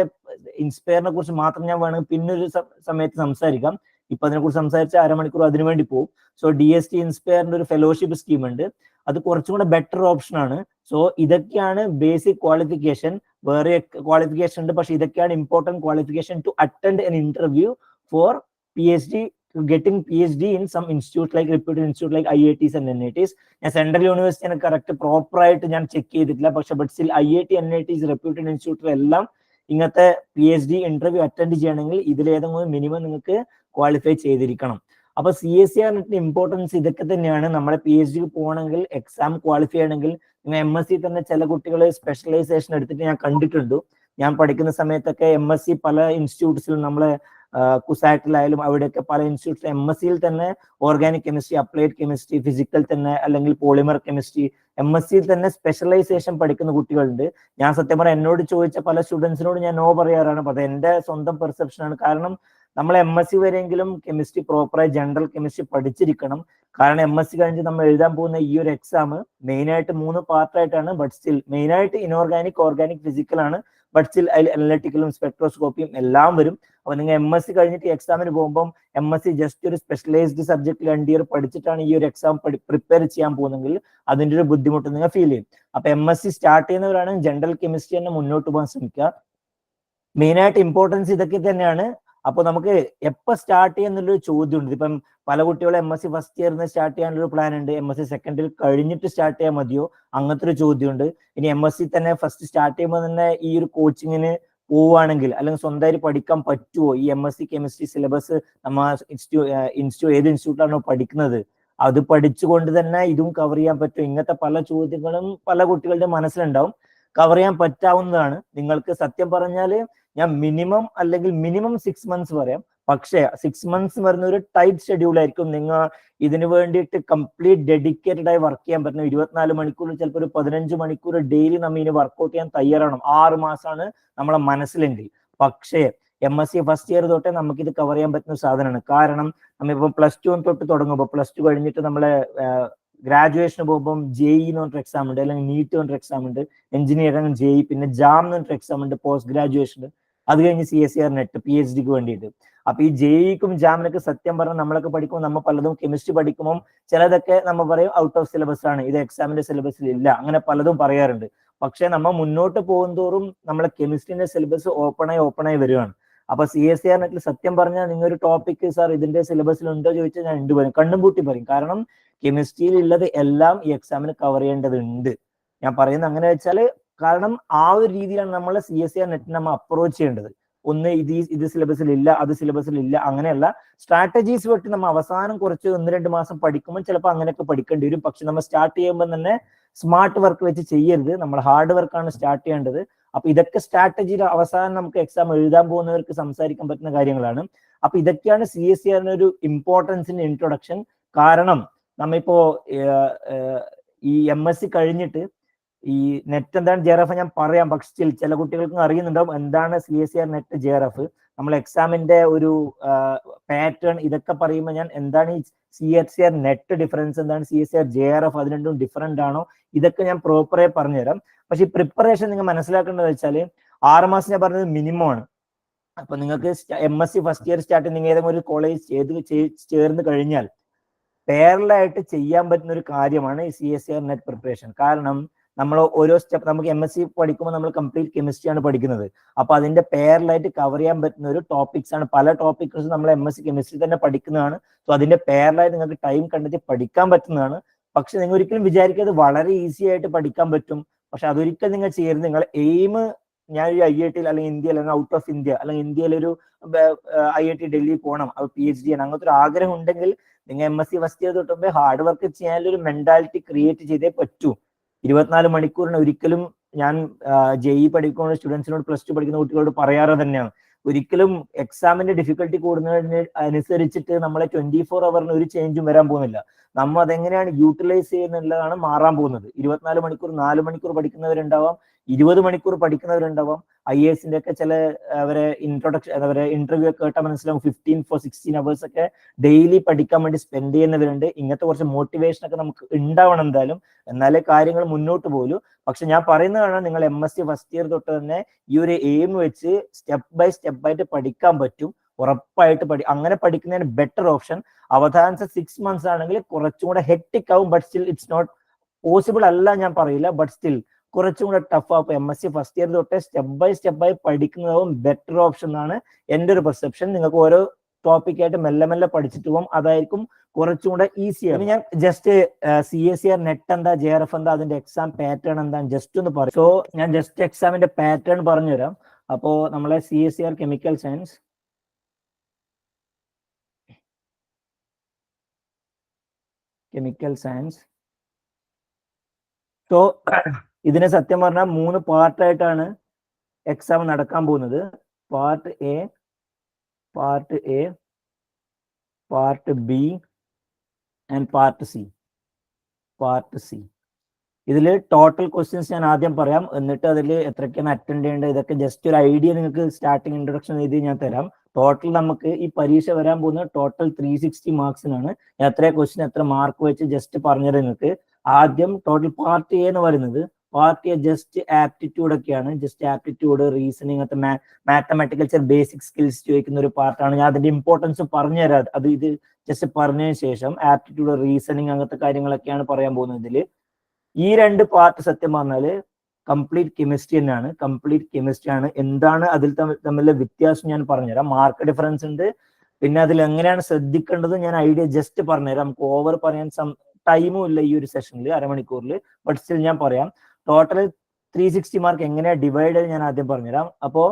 ഇൻസ്പയറിനെ കുറിച്ച് മാത്രം ഞാൻ വേണമെങ്കിൽ പിന്നൊരു സമയത്ത് സംസാരിക്കാം. ഇപ്പൊ അതിനെക്കുറിച്ച് സംസാരിച്ച അരമണിക്കൂർ അതിനു വേണ്ടി പോകും. സോ DST ഇൻസ്പയറിന്റെ ഒരു ഫെലോഷിപ്പ് സ്കീം ഉണ്ട്. അത് കുറച്ചും കൂടെ ബെറ്റർ ഓപ്ഷൻ ആണ്. സോ ഇതൊക്കെയാണ് ബേസിക് ക്വാളിഫിക്കേഷൻ. വേറെ ക്വാളിഫിക്കേഷൻ ഉണ്ട്, പക്ഷെ ഇതൊക്കെയാണ് important qualification to attend an interview for PhD, getting PhD in some institute like reputed institute like IITs and NITs. ഞാൻ സെൻട്രൽ യൂണിവേഴ്സിറ്റി കറക്റ്റ് പ്രോപ്പർ ആയിട്ട് ഞാൻ ചെക്ക് ചെയ്തിട്ടില്ല, പക്ഷെ but still IIT, NITs, reputed ഇൻസ്റ്റിറ്റ്യൂട്ടിലെല്ലാം ഇങ്ങനത്തെ PhD ഇന്റർവ്യൂ അറ്റൻഡ് ചെയ്യണമെങ്കിൽ ഇതിലേതെങ്കിലും minimum നിങ്ങൾക്ക് ക്വാളിഫൈ ചെയ്തിരിക്കണം. അപ്പൊ CSIR നെറ്റിന്റെ ഇമ്പോർട്ടൻസ് ഇതൊക്കെ തന്നെയാണ്. നമ്മളെ PhDക്ക് പോകണമെങ്കിൽ എക്സാം ക്വാളിഫൈ ചെയ്യണമെങ്കിൽ നിങ്ങൾ MSc തന്നെ ചില കുട്ടികൾ സ്പെഷ്യലൈസേഷൻ എടുത്തിട്ട് ഞാൻ കണ്ടിട്ടുണ്ട്. ഞാൻ പഠിക്കുന്ന സമയത്തൊക്കെ MSc പല ഇൻസ്റ്റിറ്റ്യൂട്ട്സിലും നമ്മളെ കുസാറ്റിലായാലും അവിടെയൊക്കെ പല ഇൻസ്റ്റിറ്റ്യൂട്ട്സ് MScയിൽ തന്നെ organic chemistry, applied chemistry, physical തന്നെ അല്ലെങ്കിൽ പോളിമർ കെമിസ്ട്രി, MScയിൽ തന്നെ സ്പെഷ്യലൈസേഷൻ പഠിക്കുന്ന കുട്ടികളുണ്ട്. ഞാൻ സത്യം പറഞ്ഞാൽ എന്നോട് ചോദിച്ച പല സ്റ്റുഡൻസിനോട് ഞാൻ നോ പറയാറാണ്. അത് എന്റെ സ്വന്തം പെർസെപ്ഷൻ ആണ്. കാരണം നമ്മൾ MSc വരെയെങ്കിലും കെമിസ്ട്രി പ്രോപ്പറായി ജനറൽ കെമിസ്ട്രി പഠിച്ചിരിക്കണം. കാരണം MSc കഴിഞ്ഞ് നമ്മൾ എഴുതാൻ പോകുന്ന ഈ ഒരു എക്സാം മെയിനായിട്ട് 3 പാർട്ടായിട്ടാണ്. ബട്ട് സ്റ്റിൽ മെയിനായിട്ട് ഇനോർഗാനിക്, ഓർഗാനിക്, ഫിസിക്കൽ ആണ്. ബട്ട് സ്റ്റിൽ അതിൽ അനലറ്റിക്കലും സ്പെക്ട്രോസ്കോപ്പിയും എല്ലാം വരും. അപ്പൊ നിങ്ങൾ MSc കഴിഞ്ഞിട്ട് എക്സാമിന് പോകുമ്പോൾ MSc ജസ്റ്റ് ഒരു സ്പെഷ്യലൈസ്ഡ് സബ്ജക്ട് 2 ഇയർ പഠിച്ചിട്ടാണ് ഈ ഒരു എക്സാം പ്രിപ്പയർ ചെയ്യാൻ പോകുന്നെങ്കിൽ അതിന്റെ ഒരു ബുദ്ധിമുട്ട് നിങ്ങൾ ഫീൽ ചെയ്യും. അപ്പൊ MSc സ്റ്റാർട്ട് ചെയ്യുന്നവരാണ് ജനറൽ കെമിസ്ട്രി തന്നെ മുന്നോട്ട് പോകാൻ ശ്രമിക്കുക. മെയിനായിട്ട് ഇമ്പോർട്ടൻസ് ഇതൊക്കെ തന്നെയാണ്. അപ്പൊ നമുക്ക് എപ്പോൾ സ്റ്റാർട്ട് ചെയ്യാന്നുള്ളൊരു ചോദ്യമുണ്ട്. ഇപ്പം പല കുട്ടികളും MSc ഫസ്റ്റ് ഇയറിന് സ്റ്റാർട്ട് ചെയ്യാനുള്ളൊരു പ്ലാൻ ഉണ്ട്. MSc സെക്കൻഡ് ഇയർ കഴിഞ്ഞിട്ട് സ്റ്റാർട്ട് ചെയ്യാൻ മതിയോ, അങ്ങനത്തെ ഒരു ചോദ്യമുണ്ട്. ഇനി MSc തന്നെ ഫസ്റ്റ് സ്റ്റാർട്ട് ചെയ്യുമ്പോൾ തന്നെ ഈ ഒരു കോച്ചിങ്ങിന് പോവുകയാണെങ്കിൽ അല്ലെങ്കിൽ സ്വന്തമായിട്ട് പഠിക്കാൻ പറ്റുമോ, ഈ MSc കെമിസ്ട്രി സിലബസ് നമ്മൾ ഏത് ഇൻസ്റ്റിറ്റ്യൂട്ടിലാണോ പഠിക്കുന്നത് അത് പഠിച്ചുകൊണ്ട് തന്നെ ഇതും കവർ ചെയ്യാൻ പറ്റുമോ, ഇങ്ങനത്തെ പല ചോദ്യങ്ങളും പല കുട്ടികളുടെ മനസ്സിലുണ്ടാവും. കവർ ചെയ്യാൻ പറ്റാവുന്നതാണ്. നിങ്ങൾക്ക് സത്യം പറഞ്ഞാൽ ഞാൻ മിനിമം 6 months പറയാം. പക്ഷേ 6 months വരുന്ന ഒരു ടൈറ്റ് ഷെഡ്യൂൾ ആയിരിക്കും. നിങ്ങൾ ഇതിനു വേണ്ടിയിട്ട് കംപ്ലീറ്റ് ഡെഡിക്കേറ്റഡ് ആയി വർക്ക് ചെയ്യാൻ പറ്റുന്ന 24 മണിക്കൂർ, ചിലപ്പോൾ ഒരു 15 മണിക്കൂർ ഡെയിലി നമ്മൾ ഇനി വർക്ക്ഔട്ട് ചെയ്യാൻ തയ്യാറാണ്. 6 മാസമാണ് നമ്മളെ മനസ്സിലെങ്കിൽ. പക്ഷേ MSc ഫസ്റ്റ് ഇയർ തൊട്ടേ നമുക്ക് ഇത് കവർ ചെയ്യാൻ പറ്റുന്ന സാധനമാണ്. കാരണം നമ്മളിപ്പോൾ +2 തൊട്ട് തുടങ്ങുമ്പോൾ +2 കഴിഞ്ഞിട്ട് നമ്മളെ ഗ്രാജുവേഷന് പോകുമ്പോൾ JEE എന്ന് പറഞ്ഞൊരു എക്സാം ഉണ്ട്, അല്ലെങ്കിൽ NEET എന്ന് പറഞ്ഞൊരു എക്സാം ഉണ്ട്, എഞ്ചിനീയറിംഗ് JEE, പിന്നെ JAM എന്ന് പറഞ്ഞൊരു എക്സാം ഉണ്ട് പോസ്റ്റ് ഗ്രാജുവേഷൻ. അത് കഴിഞ്ഞ് CSIR നെറ്റ് PhDക്ക് വേണ്ടിയിട്ട്. അപ്പൊ ഈ JEEക്കും JAMനൊക്കെ സത്യം പറഞ്ഞാൽ നമ്മളൊക്കെ പഠിക്കുമ്പോൾ നമ്മൾ പലതും കെമിസ്ട്രി പഠിക്കുമ്പോൾ ചിലതൊക്കെ നമ്മൾ പറയും ഔട്ട് ഓഫ് സിലബസ് ആണ്, ഇത് എക്സാമിന്റെ സിലബസിൽ ഇല്ല, അങ്ങനെ പലതും പറയാറുണ്ട്. പക്ഷെ നമ്മൾ മുന്നോട്ട് പോകുന്തോറും നമ്മളെ കെമിസ്ട്രിന്റെ സിലബസ് ഓപ്പണായി വരികയാണ്. അപ്പൊ CSIR നെറ്റിൽ സത്യം പറഞ്ഞാൽ നിങ്ങൾ ഒരു ടോപ്പിക് സാർ ഇതിന്റെ സിലബസിൽ ഉണ്ടോ ചോദിച്ചാൽ ഞാൻ ഉണ്ട് പറയും, കണ്ണും പൂട്ടി പറയും. കാരണം കെമിസ്ട്രിയിൽ ഉള്ളത് എല്ലാം ഈ എക്സാമിന് കവർ ചെയ്യേണ്ടതുണ്ട്. ഞാൻ പറയുന്നത് അങ്ങനെ വെച്ചാൽ കാരണം ആ ഒരു രീതിയിലാണ് നമ്മൾ CSIR നെറ്റ് നമ്മൾ അപ്രോച്ച് ചെയ്യേണ്ടത്. ഒന്ന് ഇത് സിലബസിൽ ഇല്ല, അത് സിലബസിൽ ഇല്ല, അങ്ങനെയല്ല. സ്ട്രാറ്റജീസ് വെട്ടി നമ്മൾ അവസാനം കുറച്ച് 1-2 മാസം പഠിക്കുമ്പോൾ ചിലപ്പോൾ അങ്ങനെയൊക്കെ പഠിക്കേണ്ടി വരും. പക്ഷെ നമ്മൾ സ്റ്റാർട്ട് ചെയ്യുമ്പോൾ തന്നെ സ്മാർട്ട് വർക്ക് വെച്ച് ചെയ്യരുത്, നമ്മൾ ഹാർഡ് വർക്കാണ് സ്റ്റാർട്ട് ചെയ്യേണ്ടത്. അപ്പൊ ഇതൊക്കെ സ്ട്രാറ്റജിയുടെ അവസാനം നമുക്ക് എക്സാം എഴുതാൻ പോകുന്നവർക്ക് സംസാരിക്കാൻ പറ്റുന്ന കാര്യങ്ങളാണ്. അപ്പൊ ഇതൊക്കെയാണ് CSER ഒരു ഇമ്പോർട്ടൻസിന്റെ ഇൻട്രൊഡക്ഷൻ. കാരണം നമ്മിപ്പോ ഈ MSc കഴിഞ്ഞിട്ട് ഈ നെറ്റ് എന്താണ് JRF ഞാൻ പറയാം, പക്ഷെ സ്റ്റിൽ ചില കുട്ടികൾക്കും അറിയുന്നുണ്ടാവും എന്താണ് CSER നെറ്റ് JRF. നമ്മൾ എക്സാമിന്റെ ഒരു പാറ്റേൺ ഇതൊക്കെ പറയുമ്പോൾ ഞാൻ എന്താണ് ഈ CSER നെറ്റ് ഡിഫറൻസ്, എന്താണ് CSER JRF, അത് രണ്ടും ഡിഫറെന്റ് ആണോ, ഇതൊക്കെ ഞാൻ പ്രോപ്പറായി പറഞ്ഞുതരാം. പക്ഷെ ഈ പ്രിപ്പറേഷൻ നിങ്ങൾ മനസ്സിലാക്കേണ്ടത് വെച്ചാൽ 6 മാസം ഞാൻ പറഞ്ഞത് മിനിമം ആണ്. അപ്പൊ നിങ്ങൾക്ക് MSc ഫസ്റ്റ് ഇയർ സ്റ്റാർട്ട് നിങ്ങൾ ഏതെങ്കിലും ഒരു കോളേജ് ചേർന്ന് കഴിഞ്ഞാൽ പാരലായിട്ട് ചെയ്യാൻ പറ്റുന്ന ഒരു കാര്യമാണ് ഈ CSER നെറ്റ് പ്രിപ്പറേഷൻ. കാരണം നമ്മൾ ഓരോ സ്റ്റെപ്പ്, നമുക്ക് MSc പഠിക്കുമ്പോൾ നമ്മൾ കംപ്ലീറ്റ് കെമിസ്ട്രി ആണ് പഠിക്കുന്നത്. അപ്പൊ അതിന്റെ പാരലായിട്ട് കവർ ചെയ്യാൻ പറ്റുന്ന ഒരു ടോപ്പിക്സ് ആണ്. പല ടോപ്പിക്സ് നമ്മൾ MSc കെമിസ്ട്രി തന്നെ പഠിക്കുന്നതാണ്. സോ അതിന്റെ പാരലായിട്ട് നിങ്ങൾക്ക് ടൈം കണ്ടെത്തി പഠിക്കാൻ പറ്റുന്നതാണ്. പക്ഷെ നിങ്ങൾ ഒരിക്കലും വിചാരിക്കാതെ വളരെ ഈസി ആയിട്ട് പഠിക്കാൻ പറ്റും. പക്ഷെ അതൊരിക്കലും നിങ്ങൾ ചെയ്യരുത്. നിങ്ങൾ എയിം, ഞാൻ ഒരു IIT അല്ലെങ്കിൽ ഇന്ത്യയിൽ അല്ലെങ്കിൽ ഔട്ട് ഓഫ് ഇന്ത്യ അല്ലെങ്കിൽ ഇന്ത്യയിലൊരു IIT ഡൽഹി പോകണം, അത് PhD ചെയ്യണം, അങ്ങനത്തെ ഒരു ആഗ്രഹം ഉണ്ടെങ്കിൽ നിങ്ങൾ MSc ഫസ്റ്റ് ഇയർ തൊട്ടുമ്പോൾ ഹാർഡ് വർക്ക് ചെയ്യാനൊരു മെന്റാലിറ്റി ക്രിയേറ്റ് ചെയ്തേ പറ്റൂ. 24 മണിക്കൂറിന് ഒരിക്കലും ഞാൻ JEE പഠിക്കുന്ന സ്റ്റുഡൻസിനോട്, +2 പഠിക്കുന്ന കുട്ടികളോട് പറയാറ് തന്നെയാണ്, ഒരിക്കലും എക്സാമിന്റെ ഡിഫിക്കൽട്ടി കൂടുന്നതിന് അനുസരിച്ചിട്ട് നമ്മളെ 24 ഹവറിന് ഒരു ചേഞ്ചും വരാൻ പോകുന്നില്ല. നമ്മൾ അതെങ്ങനെയാണ് യൂട്ടിലൈസ് ചെയ്യുന്നുള്ളതാണ് മാറാൻ പോകുന്നത്. 24 മണിക്കൂർ 4 മണിക്കൂർ പഠിക്കുന്നവരുണ്ടാവാം, 20 മണിക്കൂർ പഠിക്കുന്നവരുണ്ടാവാം. IASന്റെ ഒക്കെ ചില അവരെ ഇന്റർവ്യൂ ഒക്കെ കേട്ടാൽ മനസ്സിലാവും 15-16 hours ഒക്കെ ഡെയിലി പഠിക്കാൻ വേണ്ടി സ്പെൻഡ് ചെയ്യുന്നവരുണ്ട്. ഇങ്ങനത്തെ കുറച്ച് മോട്ടിവേഷൻ ഒക്കെ നമുക്ക് ഉണ്ടാവണം എന്തായാലും, എന്നാലേ കാര്യങ്ങൾ മുന്നോട്ട് പോകൂ. പക്ഷെ ഞാൻ പറയുന്നതാണ്, നിങ്ങൾ MSc ഫസ്റ്റ് ഇയർ തൊട്ട് തന്നെ ഈ ഒരു എയിം വെച്ച് സ്റ്റെപ്പ് ബൈ സ്റ്റെപ്പ് ആയിട്ട് പഠിക്കാൻ പറ്റും. ഉറപ്പായിട്ട് അങ്ങനെ പഠിക്കുന്നതിന് ബെറ്റർ ഓപ്ഷൻ. അവസാനത്തെ 6 months ആണെങ്കിൽ കുറച്ചും കൂടെ ഹെക്ടിക് ആവും. But still it's not possible അല്ല ഞാൻ പറയില്ല, ബട്ട് സ്റ്റിൽ കുറച്ചും കൂടെ ടഫ് ആവും. MSc ഫസ്റ്റ് ഇയർ തൊട്ടേ സ്റ്റെപ്പ് ബൈ പഠിക്കുന്നതാവും ബെറ്റർ ഓപ്ഷൻ എന്നാണ് എൻ്റെ ഒരു പെർസെപ്ഷൻ. നിങ്ങൾക്ക് ഓരോ ടോപ്പിക്കായിട്ട് മെല്ലെ മെല്ലെ പഠിച്ചിട്ട് പോകും, അതായിരിക്കും കുറച്ചും കൂടെ ഈസിയാണ്. ഞാൻ ജസ്റ്റ് CSER നെറ്റ് എന്താ, JRF എന്താ, അതിന്റെ എക്സാം പാറ്റേൺ എന്താ ജസ്റ്റ് ഒന്ന് പറയും. സോ ഞാൻ ജസ്റ്റ് എക്സാമിന്റെ പാറ്റേൺ പറഞ്ഞുതരാം. അപ്പോ നമ്മളെ CSER കെമിക്കൽ സയൻസ്, സോ ഇതിനെ സത്യം പറഞ്ഞാൽ 3 പാർട്ടായിട്ടാണ് എക്സാം നടക്കാൻ പോകുന്നത്. Part A, part B and part C. ഇതിൽ ടോട്ടൽ ക്വസ്റ്റ്യൻസ് ഞാൻ ആദ്യം പറയാം, എന്നിട്ട് അതിൽ എത്രയ്ക്കാണ് അറ്റൻഡ് ചെയ്യേണ്ടത്, ഇതൊക്കെ ജസ്റ്റ് ഒരു ഐഡിയ നിങ്ങൾക്ക് സ്റ്റാർട്ടിങ് ഇൻട്രൊഡക്ഷൻ എഴുതി ഞാൻ തരാം. ടോട്ടൽ നമുക്ക് ഈ പരീക്ഷ വരാൻ പോകുന്നത് ടോട്ടൽ 360 മാർക്സിനാണ്. എത്ര ക്വസ്റ്റ്യൻ എത്ര മാർക്ക് വെച്ച് ജസ്റ്റ് പറഞ്ഞത് നിങ്ങൾക്ക്. ആദ്യം ടോട്ടൽ പാർട്ട് A എന്ന് പറയുന്നത്, പാർട്ട് A ജസ്റ്റ് ആപ്റ്റിറ്റ്യൂഡ് ഒക്കെയാണ്. ജസ്റ്റ് ആപ്റ്റിറ്റ്യൂഡ്, റീസണിങ്, അങ്ങനത്തെ മാത്തമാറ്റിക്കൽ ചില ബേസിക് സ്കിൽസ് ചോദിക്കുന്ന ഒരു പാർട്ടാണ്. ഞാൻ അതിന്റെ ഇമ്പോർട്ടൻസ് പറഞ്ഞുതരാം. ഇത് ജസ്റ്റ് പറഞ്ഞതിന് ശേഷം ആപ്റ്റിറ്റ്യൂഡ്, റീസണിങ്, അങ്ങനത്തെ കാര്യങ്ങളൊക്കെയാണ് പറയാൻ പോകുന്നത്. ഇതിൽ ഈ 2 പാർട്ട് സത്യം പറഞ്ഞാല് കംപ്ലീറ്റ് കെമിസ്ട്രി ആണ്. എന്താണ് അതിൽ തമ്മിലുള്ള വ്യത്യാസം ഞാൻ പറഞ്ഞുതരാം. മാർക്ക് ഡിഫറൻസ് ഉണ്ട്, പിന്നെ അതിൽ എങ്ങനെയാണ് ശ്രദ്ധിക്കേണ്ടത് ഞാൻ ഐഡിയ ജസ്റ്റ് പറഞ്ഞുതരാം. നമുക്ക് ഓവർ പറയാൻ ടൈമും ഇല്ല ഈ ഒരു സെഷനിൽ, അരമണിക്കൂറിൽ. ബട്ട് സ്റ്റിൽ ഞാൻ പറയാം. ടോട്ടൽ 360 മാർക്ക് എങ്ങനെയാണ് ഡിവൈഡ് ഞാൻ ആദ്യം പറഞ്ഞുതരാം. അപ്പോ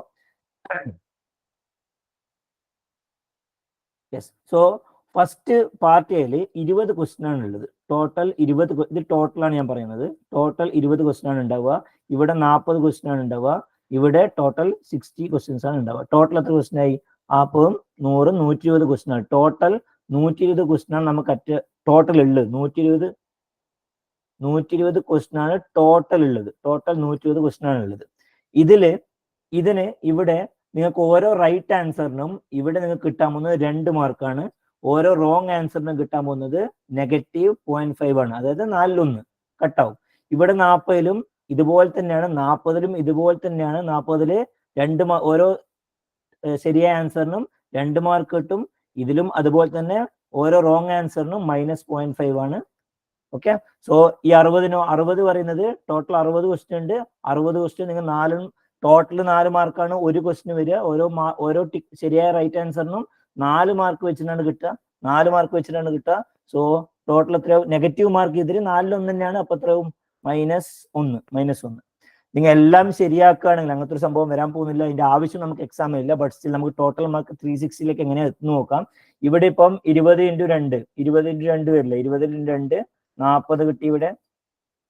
yes, so first part A 20 question ആണ് ഉള്ളത്. ടോട്ടൽ 20, ഇത് ടോട്ടലാണ് ഞാൻ പറയുന്നത്. ടോട്ടൽ 20 ക്വസ്റ്റ്യൻ ആണ് ഉണ്ടാവുക. ഇവിടെ 40 ക്വസ്റ്റ്യൻ ആണ് ഉണ്ടാവുക. ഇവിടെ ടോട്ടൽ 60 ക്വസ്റ്റ്യൻസ് ആണ് ഉണ്ടാവുക. ടോട്ടൽ എത്ര ക്വസ്റ്റ്യൻ ആയി? 40, 100, 120 ക്വസ്റ്റ്യൻ ആണ്. ടോട്ടൽ 120 ക്വസ്റ്റ്യൻ ആണ് നമുക്ക് ടോട്ടൽ ഉള്ളത്. 120 ക്വസ്റ്റ്യൻ ആണ് ടോട്ടൽ ഉള്ളത്. ടോട്ടൽ 120 ക്വസ്റ്റ്യൻ ആണ് ഉള്ളത്. ഇതിന് ഇവിടെ നിങ്ങൾക്ക് ഓരോ റൈറ്റ് ആൻസറിനും ഇവിടെ നിങ്ങൾക്ക് കിട്ടാൻ പോകുന്നത് 2 മാർക്കാണ്. ഓരോ റോങ് ആൻസറിനും കിട്ടാൻ പോകുന്നത് -0.5 ആണ്. അതായത് 4-1 കട്ടാവും. ഇവിടെ 40-ലും ഇതുപോലെ തന്നെയാണ്, 40-ലും ഇതുപോലെ തന്നെയാണ്. 40-ല് 2 ഓരോ ശരിയായ ആൻസറിനും 2 മാർക്ക് കിട്ടും. ഇതിലും അതുപോലെ തന്നെ ഓരോ റോങ് ആൻസറിനും -0.5 ആണ്. ഓക്കെ, സോ ഈ 60 പറയുന്നത് ടോട്ടൽ 60 ക്വസ്റ്റ്യൻ ഉണ്ട്. 60 ക്വസ്റ്റ്യൻ നിങ്ങൾ ടോട്ടൽ 4 മാർക്കാണ് ഒരു ക്വസ്റ്റ്യൻ വരിക. ഓരോ ശരിയായ റൈറ്റ് ആൻസറിനും 4 മാർക്ക് വെച്ചിട്ടാണ് കിട്ടുക. സോ ടോട്ടൽ എത്രയാവും? നെഗറ്റീവ് മാർക്ക് ഇതിൽ 4-1 തന്നെയാണ്. അപ്പൊ എത്രയാവും? -1. നിങ്ങൾ എല്ലാം ശരിയാക്കുകയാണെങ്കിൽ അങ്ങനത്തെ ഒരു സംഭവം വരാൻ പോകുന്നില്ല. അതിന്റെ ആവശ്യം നമുക്ക് എക്സാമിൽ ഇല്ല. ബട്ട് സ്റ്റിൽ നമുക്ക് ടോട്ടൽ മാർക്ക് 360ലേക്ക് എങ്ങനെ എത്തുന്നു നോക്കാം. ഇവിടെ ഇപ്പം 20 × 2 വരില്ല. 20 × 2 40 കിട്ടി. ഇവിടെ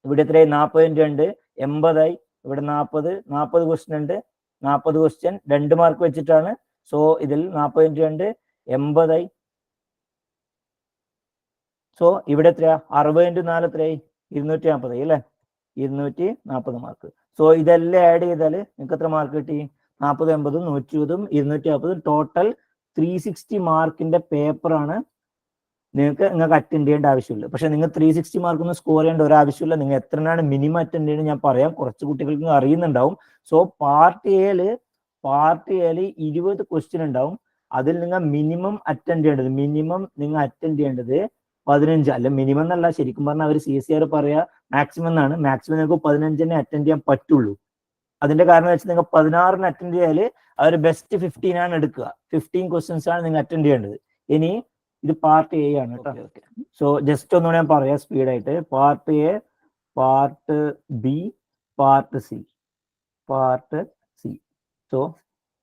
ഇവിടെ എത്രയായി 40 80 ഇവിടെ 40 ക്വസ്റ്റ്യൻ ഉണ്ട് 40 ക്വസ്റ്റ്യൻ 2 മാർക്ക് വെച്ചിട്ടാണ്. സോ ഇതിൽ 40 80. സോ ഇവിടെ എത്രയാ 60 എത്രയായി 240 അല്ലേ 240 മാർക്ക്. സോ ഇതെല്ലാം ആഡ് ചെയ്താൽ നിങ്ങൾക്ക് എത്ര മാർക്ക് കിട്ടി 40 80 120 240 ടോട്ടൽ 360 മാർക്കിന്റെ പേപ്പറാണ് നിങ്ങൾക്ക് അറ്റൻഡ് ചെയ്യേണ്ട ആവശ്യമില്ല. പക്ഷെ നിങ്ങൾ 360 മാർക്ക് ഒന്നും സ്കോർ ചെയ്യേണ്ട ഒരു ആവശ്യമില്ല. നിങ്ങൾ എത്രയാണ് മിനിമം അറ്റൻഡ് ചെയ്യുന്നത് ഞാൻ പറയാം, കുറച്ച് കുട്ടികൾക്ക് അറിയുന്നുണ്ടാവും. സോ പാർട്ട് എയില് 20 ക്വസ്റ്റ്യൻ ഉണ്ടാവും. അതിൽ നിങ്ങൾ മിനിമം അറ്റൻഡ് ചെയ്യേണ്ടത് 15 അല്ല, മിനിമം എന്നല്ല, ശരിക്കും പറഞ്ഞാൽ അവർ CSR പറയാ മാക്സിമം എന്നാണ്. മാക്സിമം നിങ്ങൾക്ക് 15 അറ്റൻഡ് ചെയ്യാൻ പറ്റുള്ളൂ. അതിന്റെ കാരണം വെച്ചാൽ നിങ്ങൾ 16 അറ്റൻഡ് ചെയ്താൽ അവർ ബെസ്റ്റ് 15 ആണ് എടുക്കുക. 15 ക്വസ്റ്റ്യൻസ് ആണ് നിങ്ങൾ അറ്റൻഡ് ചെയ്യേണ്ടത്. ഇനി ഇത് പാർട്ട് എ ആണ് കേട്ടോ. സോ ജസ്റ്റ് ഒന്നുകൂടെ ഞാൻ പറയാം സ്പീഡായിട്ട്. Part A, part B, part C. So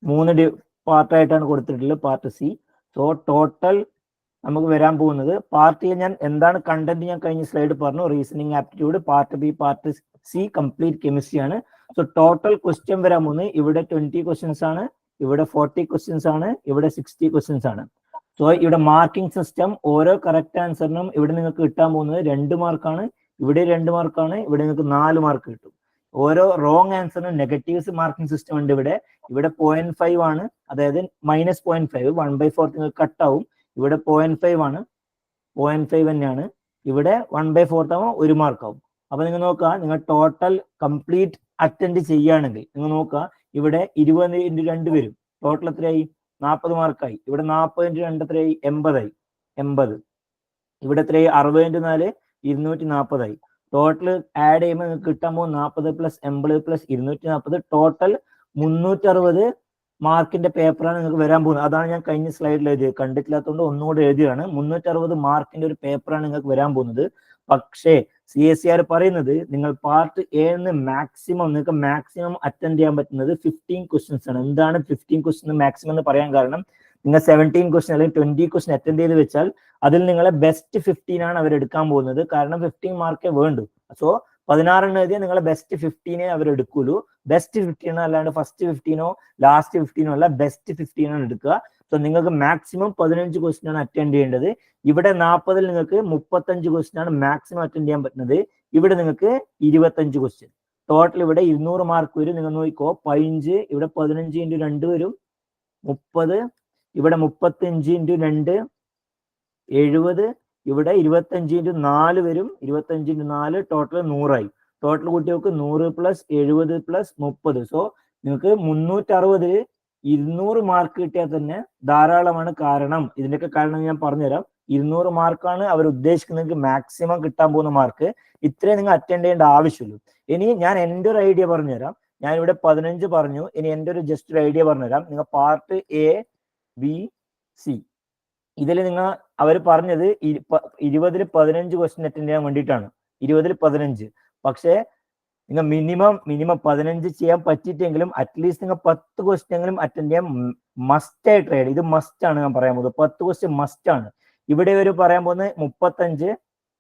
3 പാർട്ടായിട്ടാണ് കൊടുത്തിട്ടുള്ളത് പാർട്ട് സി. സോ ടോട്ടൽ നമുക്ക് വരാൻ പോകുന്നത് പാർട്ട് എ, ഞാൻ എന്താണ് കണ്ടന്റ് ഞാൻ കഴിഞ്ഞ സ്ലൈഡ് പറഞ്ഞു, reasoning aptitude. Part B, part C complete chemistry ആണ്. സോ ടോട്ടൽ ക്വസ്റ്റ്യൻ വരാൻ പോകുന്നത് ഇവിടെ 20 ക്വസ്റ്റ്യൻസ് ആണ്, ഇവിടെ 40 ക്വസ്റ്റ്യൻസ് ആണ്, ഇവിടെ 60 ക്വസ്റ്റ്യൻസ് ആണ്. സോ ഇവിടെ മാർക്കിംഗ് സിസ്റ്റം ഓരോ കറക്റ്റ് ആൻസറിനും ഇവിടെ നിങ്ങൾക്ക് കിട്ടാൻ പോകുന്നത് 2 മാർക്കാണ്, ഇവിടെ 2 മാർക്കാണ്, ഇവിടെ നിങ്ങൾക്ക് 4 മാർക്ക് കിട്ടും. ഓരോ റോങ് ആൻസറിനും നെഗറ്റീവ്സ് മാർക്കിംഗ് സിസ്റ്റം ഉണ്ട്. ഇവിടെ 0.5 ആണ്, അതായത് -0.5 1/4 നിങ്ങൾക്ക് കട്ടാവും. ഇവിടെ 0.5 ആണ്, 0.5 തന്നെയാണ്. ഇവിടെ 1/4 ആവും, 1 മാർക്കാവും. അപ്പൊ നിങ്ങൾ നോക്കുക, നിങ്ങൾ ടോട്ടൽ കംപ്ലീറ്റ് അറ്റൻഡ് ചെയ്യുകയാണെങ്കിൽ നിങ്ങൾ നോക്കുക, ഇവിടെ 20 × 2 വരും. ടോട്ടൽ എത്രയായി 40 മാർക്കായി. ഇവിടെ 40 × 2 എത്രയായി 80. ഇവിടെ എത്രയായി 60 × 4 240. ടോട്ടൽ ആഡ് ചെയ്യുമ്പോൾ നിങ്ങൾക്ക് കിട്ടാൻ പോകും 40 + 80 + 240 ടോട്ടൽ 360 മാർക്കിന്റെ പേപ്പറാണ് നിങ്ങൾക്ക് വരാൻ പോകുന്നത്. അതാണ് ഞാൻ കഴിഞ്ഞ സ്ലൈഡിൽ എഴുതിയത്, കണ്ടിട്ടില്ലാത്തതുകൊണ്ട് ഒന്നുകൂടെ എഴുതിയാണ്. 360 മാർക്കിന്റെ ഒരു പേപ്പറാണ് നിങ്ങൾക്ക് വരാൻ പോകുന്നത്. പക്ഷേ CSR പറയുന്നത് നിങ്ങൾ പാർട്ട് എ നിങ്ങൾക്ക് മാക്സിമം അറ്റൻഡ് ചെയ്യാൻ പറ്റുന്നത് 15 ക്വസ്റ്റ്യൻസ് ആണ്. എന്താണ് 15 ക്വസ്റ്റ്യൻ മാക്സിമം എന്ന് പറയാൻ കാരണം, നിങ്ങൾ 17 ക്വസ്റ്റ്യൻ അല്ലെങ്കിൽ 20 ക്വസ്റ്റ്യൻ അറ്റൻഡ് ചെയ്ത് വെച്ചാൽ അതിൽ നിങ്ങളെ ബെസ്റ്റ് 15 ആണ് അവർ എടുക്കാൻ പോകുന്നത്. കാരണം 15 മാർക്കേ വേണ്ടു. സോ 16 എഴുതിയാൽ നിങ്ങളെ ബെസ്റ്റ് 15 അവർ എടുക്കുള്ളൂ. ബെസ്റ്റ് 15 അല്ലാണ്ട് ഫസ്റ്റ് 15 ലാസ്റ്റ് 15 അല്ല, ബെസ്റ്റ് 15 ആണ് എടുക്കുക. സോ നിങ്ങൾക്ക് മാക്സിമം 15 ക്വസ്റ്റ്യൻ ആണ് അറ്റൻഡ് ചെയ്യേണ്ടത്. ഇവിടെ 40 നിങ്ങൾക്ക് 35 ക്വസ്റ്റ്യൻ ആണ് മാക്സിമം അറ്റൻഡ് ചെയ്യാൻ പറ്റുന്നത്. ഇവിടെ നിങ്ങൾക്ക് 25 ക്വസ്റ്റ്യൻ. ടോട്ടൽ ഇവിടെ 200 മാർക്ക് വരും. നിങ്ങൾ നോക്കിക്കോ, 15 ഇവിടെ 15 × 2 വരും 30, ഇവിടെ 35 × 2 70, ഇവിടെ 25 × 4 വരും 25 × 4 ടോട്ടൽ 100 ടോട്ടൽ കുട്ടികൾക്ക് 100 + 70 + 30. സോ നിങ്ങൾക്ക് 360 200 മാർക്ക് കിട്ടിയാൽ തന്നെ ധാരാളമാണ്. കാരണം ഇതിന്റെയൊക്കെ കാരണം ഞാൻ പറഞ്ഞുതരാം. 200 മാർക്കാണ് അവർ ഉദ്ദേശിക്കുന്നത് മാക്സിമം കിട്ടാൻ പോകുന്ന മാർക്ക്. ഇത്രയും നിങ്ങൾ അറ്റൻഡ് ചെയ്യേണ്ട ആവശ്യമുള്ളൂ. ഇനി ഞാൻ എൻ്റെ ഒരു ഐഡിയ പറഞ്ഞുതരാം. ഞാൻ ഇവിടെ 15 പറഞ്ഞു. ഇനി എൻ്റെ ഒരു ജസ്റ്റ് ഒരു ഐഡിയ പറഞ്ഞുതരാം. നിങ്ങൾ പാർട്ട് എ, ബി, സി ഇതിൽ നിങ്ങൾ അവർ പറഞ്ഞത് 20 15 ക്വസ്റ്റ്യൻ അറ്റൻഡ് ചെയ്യാൻ വേണ്ടിയിട്ടാണ്. 20 15. പക്ഷേ നിങ്ങൾ മിനിമം 15 ചെയ്യാൻ പറ്റിയിട്ടെങ്കിലും അറ്റ്ലീസ്റ്റ് നിങ്ങൾ 10 ക്വസ്റ്റ്യൻ എങ്കിലും അറ്റൻഡ് ചെയ്യാൻ മസ്റ്റ് ആയി ട്രൈ. ഇത് മസ്റ്റ് ആണ് ഞാൻ പറയാൻ പോകുന്നത്. 10 ക്വസ്റ്റ്യൻ മസ്റ്റ് ആണ്. ഇവിടെ ഒരു പറയാൻ പോകുന്നത് 35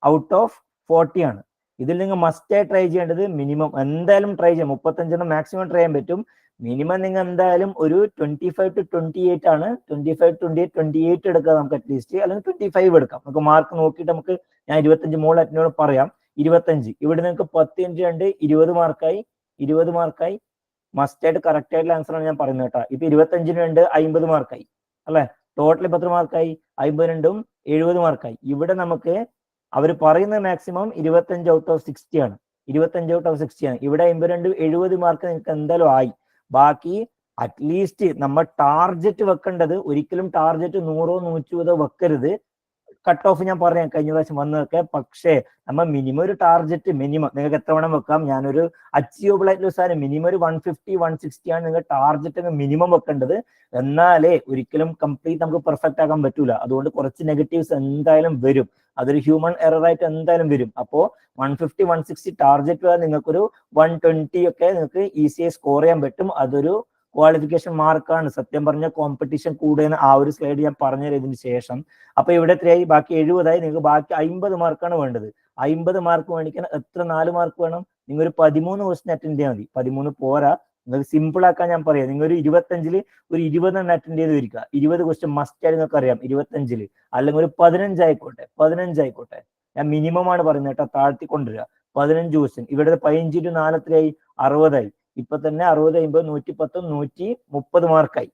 ഔട്ട് ഓഫ് 40 ആണ്. ഇതിൽ നിങ്ങൾ മസ്റ്റ് ആയി ട്രൈ ചെയ്യേണ്ടത് മിനിമം എന്തായാലും ട്രൈ ചെയ്യാം. 35 മാക്സിമം ട്രൈ ചെയ്യാൻ പറ്റും. മിനിമം നിങ്ങൾ എന്തായാലും ഒരു 25 to 28 ആണ്. 25 28 28 എടുക്കാം നമുക്ക് അറ്റ്ലീസ്റ്റ്, അല്ലെങ്കിൽ 25 എടുക്കാം. നമുക്ക് മാർക്ക് നോക്കിയിട്ട് നമുക്ക് ഞാൻ 25 മോൾ അറ്റനോട് പറയാം. 25 ഇവിടെ നിങ്ങൾക്ക് 10 × 2 20 മാർക്കായി. 20 മാർക്കായി മസ്റ്റ് ആയിട്ട് കറക്റ്റ് ആയിട്ടുള്ള ആൻസർ ആണ് ഞാൻ പറയുന്നത് കേട്ടോ. ഇപ്പൊ 25 × 2 50 മാർക്കായി അല്ലെ. ടോട്ടൽ 10 മാർക്കായി 52 70 മാർക്കായി. ഇവിടെ നമുക്ക് അവർ പറയുന്ന മാക്സിമം 25 ഔട്ട് ഓഫ് 60 ആണ്. 25 ഔട്ട് ഓഫ് 60 ആണ്. ഇവിടെ 52 70 മാർക്ക് നിങ്ങൾക്ക് എന്തായാലും ആയി. ബാക്കി അറ്റ്ലീസ്റ്റ് നമ്മൾ ടാർജറ്റ് വെക്കേണ്ടത്, ഒരിക്കലും ടാർജറ്റ് 100 120 വെക്കരുത്. കട്ട് ഓഫ് ഞാൻ പറയാം കഴിഞ്ഞ പ്രാവശ്യം വന്നതൊക്കെ. പക്ഷേ നമ്മൾ മിനിമം ഒരു ടാർജറ്റ് മിനിമം നിങ്ങൾക്ക് എത്ര വേണം വെക്കാം. ഞാനൊരു അച്ചീവബിൾ ആയിട്ടുള്ള സാധനം മിനിമം ഒരു 150 160 ആണ് നിങ്ങൾ ടാർജറ്റ് മിനിമം വെക്കേണ്ടത്. എന്നാലേ ഒരിക്കലും കംപ്ലീറ്റ് നമുക്ക് പെർഫെക്റ്റ് ആക്കാൻ പറ്റൂല. അതുകൊണ്ട് കുറച്ച് നെഗറ്റീവ്സ് എന്തായാലും വരും. അതൊരു ഹ്യൂമൻ എറർ ആയിട്ട് എന്തായാലും വരും. അപ്പോ 150 160 ടാർജറ്റ് നിങ്ങൾക്കൊരു 120 ഒക്കെ നിങ്ങൾക്ക് ഈസിയായി സ്കോർ ചെയ്യാൻ പറ്റും. അതൊരു ക്വാളിഫിക്കേഷൻ മാർക്കാണ്. സത്യം പറഞ്ഞ കോമ്പറ്റീഷൻ കൂടുന്ന ആ ഒരു സ്ലൈഡ് ഞാൻ പറഞ്ഞുതരാം ഇതിന് ശേഷം. അപ്പൊ ഇവിടെ എത്രയായി? ബാക്കി 70 ആയി. നിങ്ങൾക്ക് ബാക്കി 50 മാർക്കാണ് വേണ്ടത്. 50 മാർക്ക് മേടിക്കാൻ എത്ര 4 മാർക്ക് വേണം? നിങ്ങൾ ഒരു 13 ക്വസ്റ്റ്യൻ അറ്റൻഡ് ചെയ്യാൻ മതി. 13 പോരാ, നിങ്ങൾക്ക് സിമ്പിൾ ആക്കാൻ ഞാൻ പറയാം. നിങ്ങൾ ഒരു 25 ഒരു 20 അറ്റൻഡ് ചെയ്ത് വരിക. 20 ക്വസ്റ്റ്യൻ മസ്റ്റ് ആയി നിങ്ങൾക്ക് അറിയാം 25, അല്ലെങ്കിൽ ഒരു 15 ആയിക്കോട്ടെ, 15 ആയിക്കോട്ടെ. ഞാൻ മിനിമം ആണ് പറയുന്നത് കേട്ടോ, താഴ്ത്തിക്കൊണ്ടുവരിക. 15 ക്വസ്റ്റ്യൻ. ഇവിടെ 15 × 4 എത്രയായി? 60 ആയി. ഇപ്പൊ തന്നെ 60, 50, 110, 130 മാർക്കായി.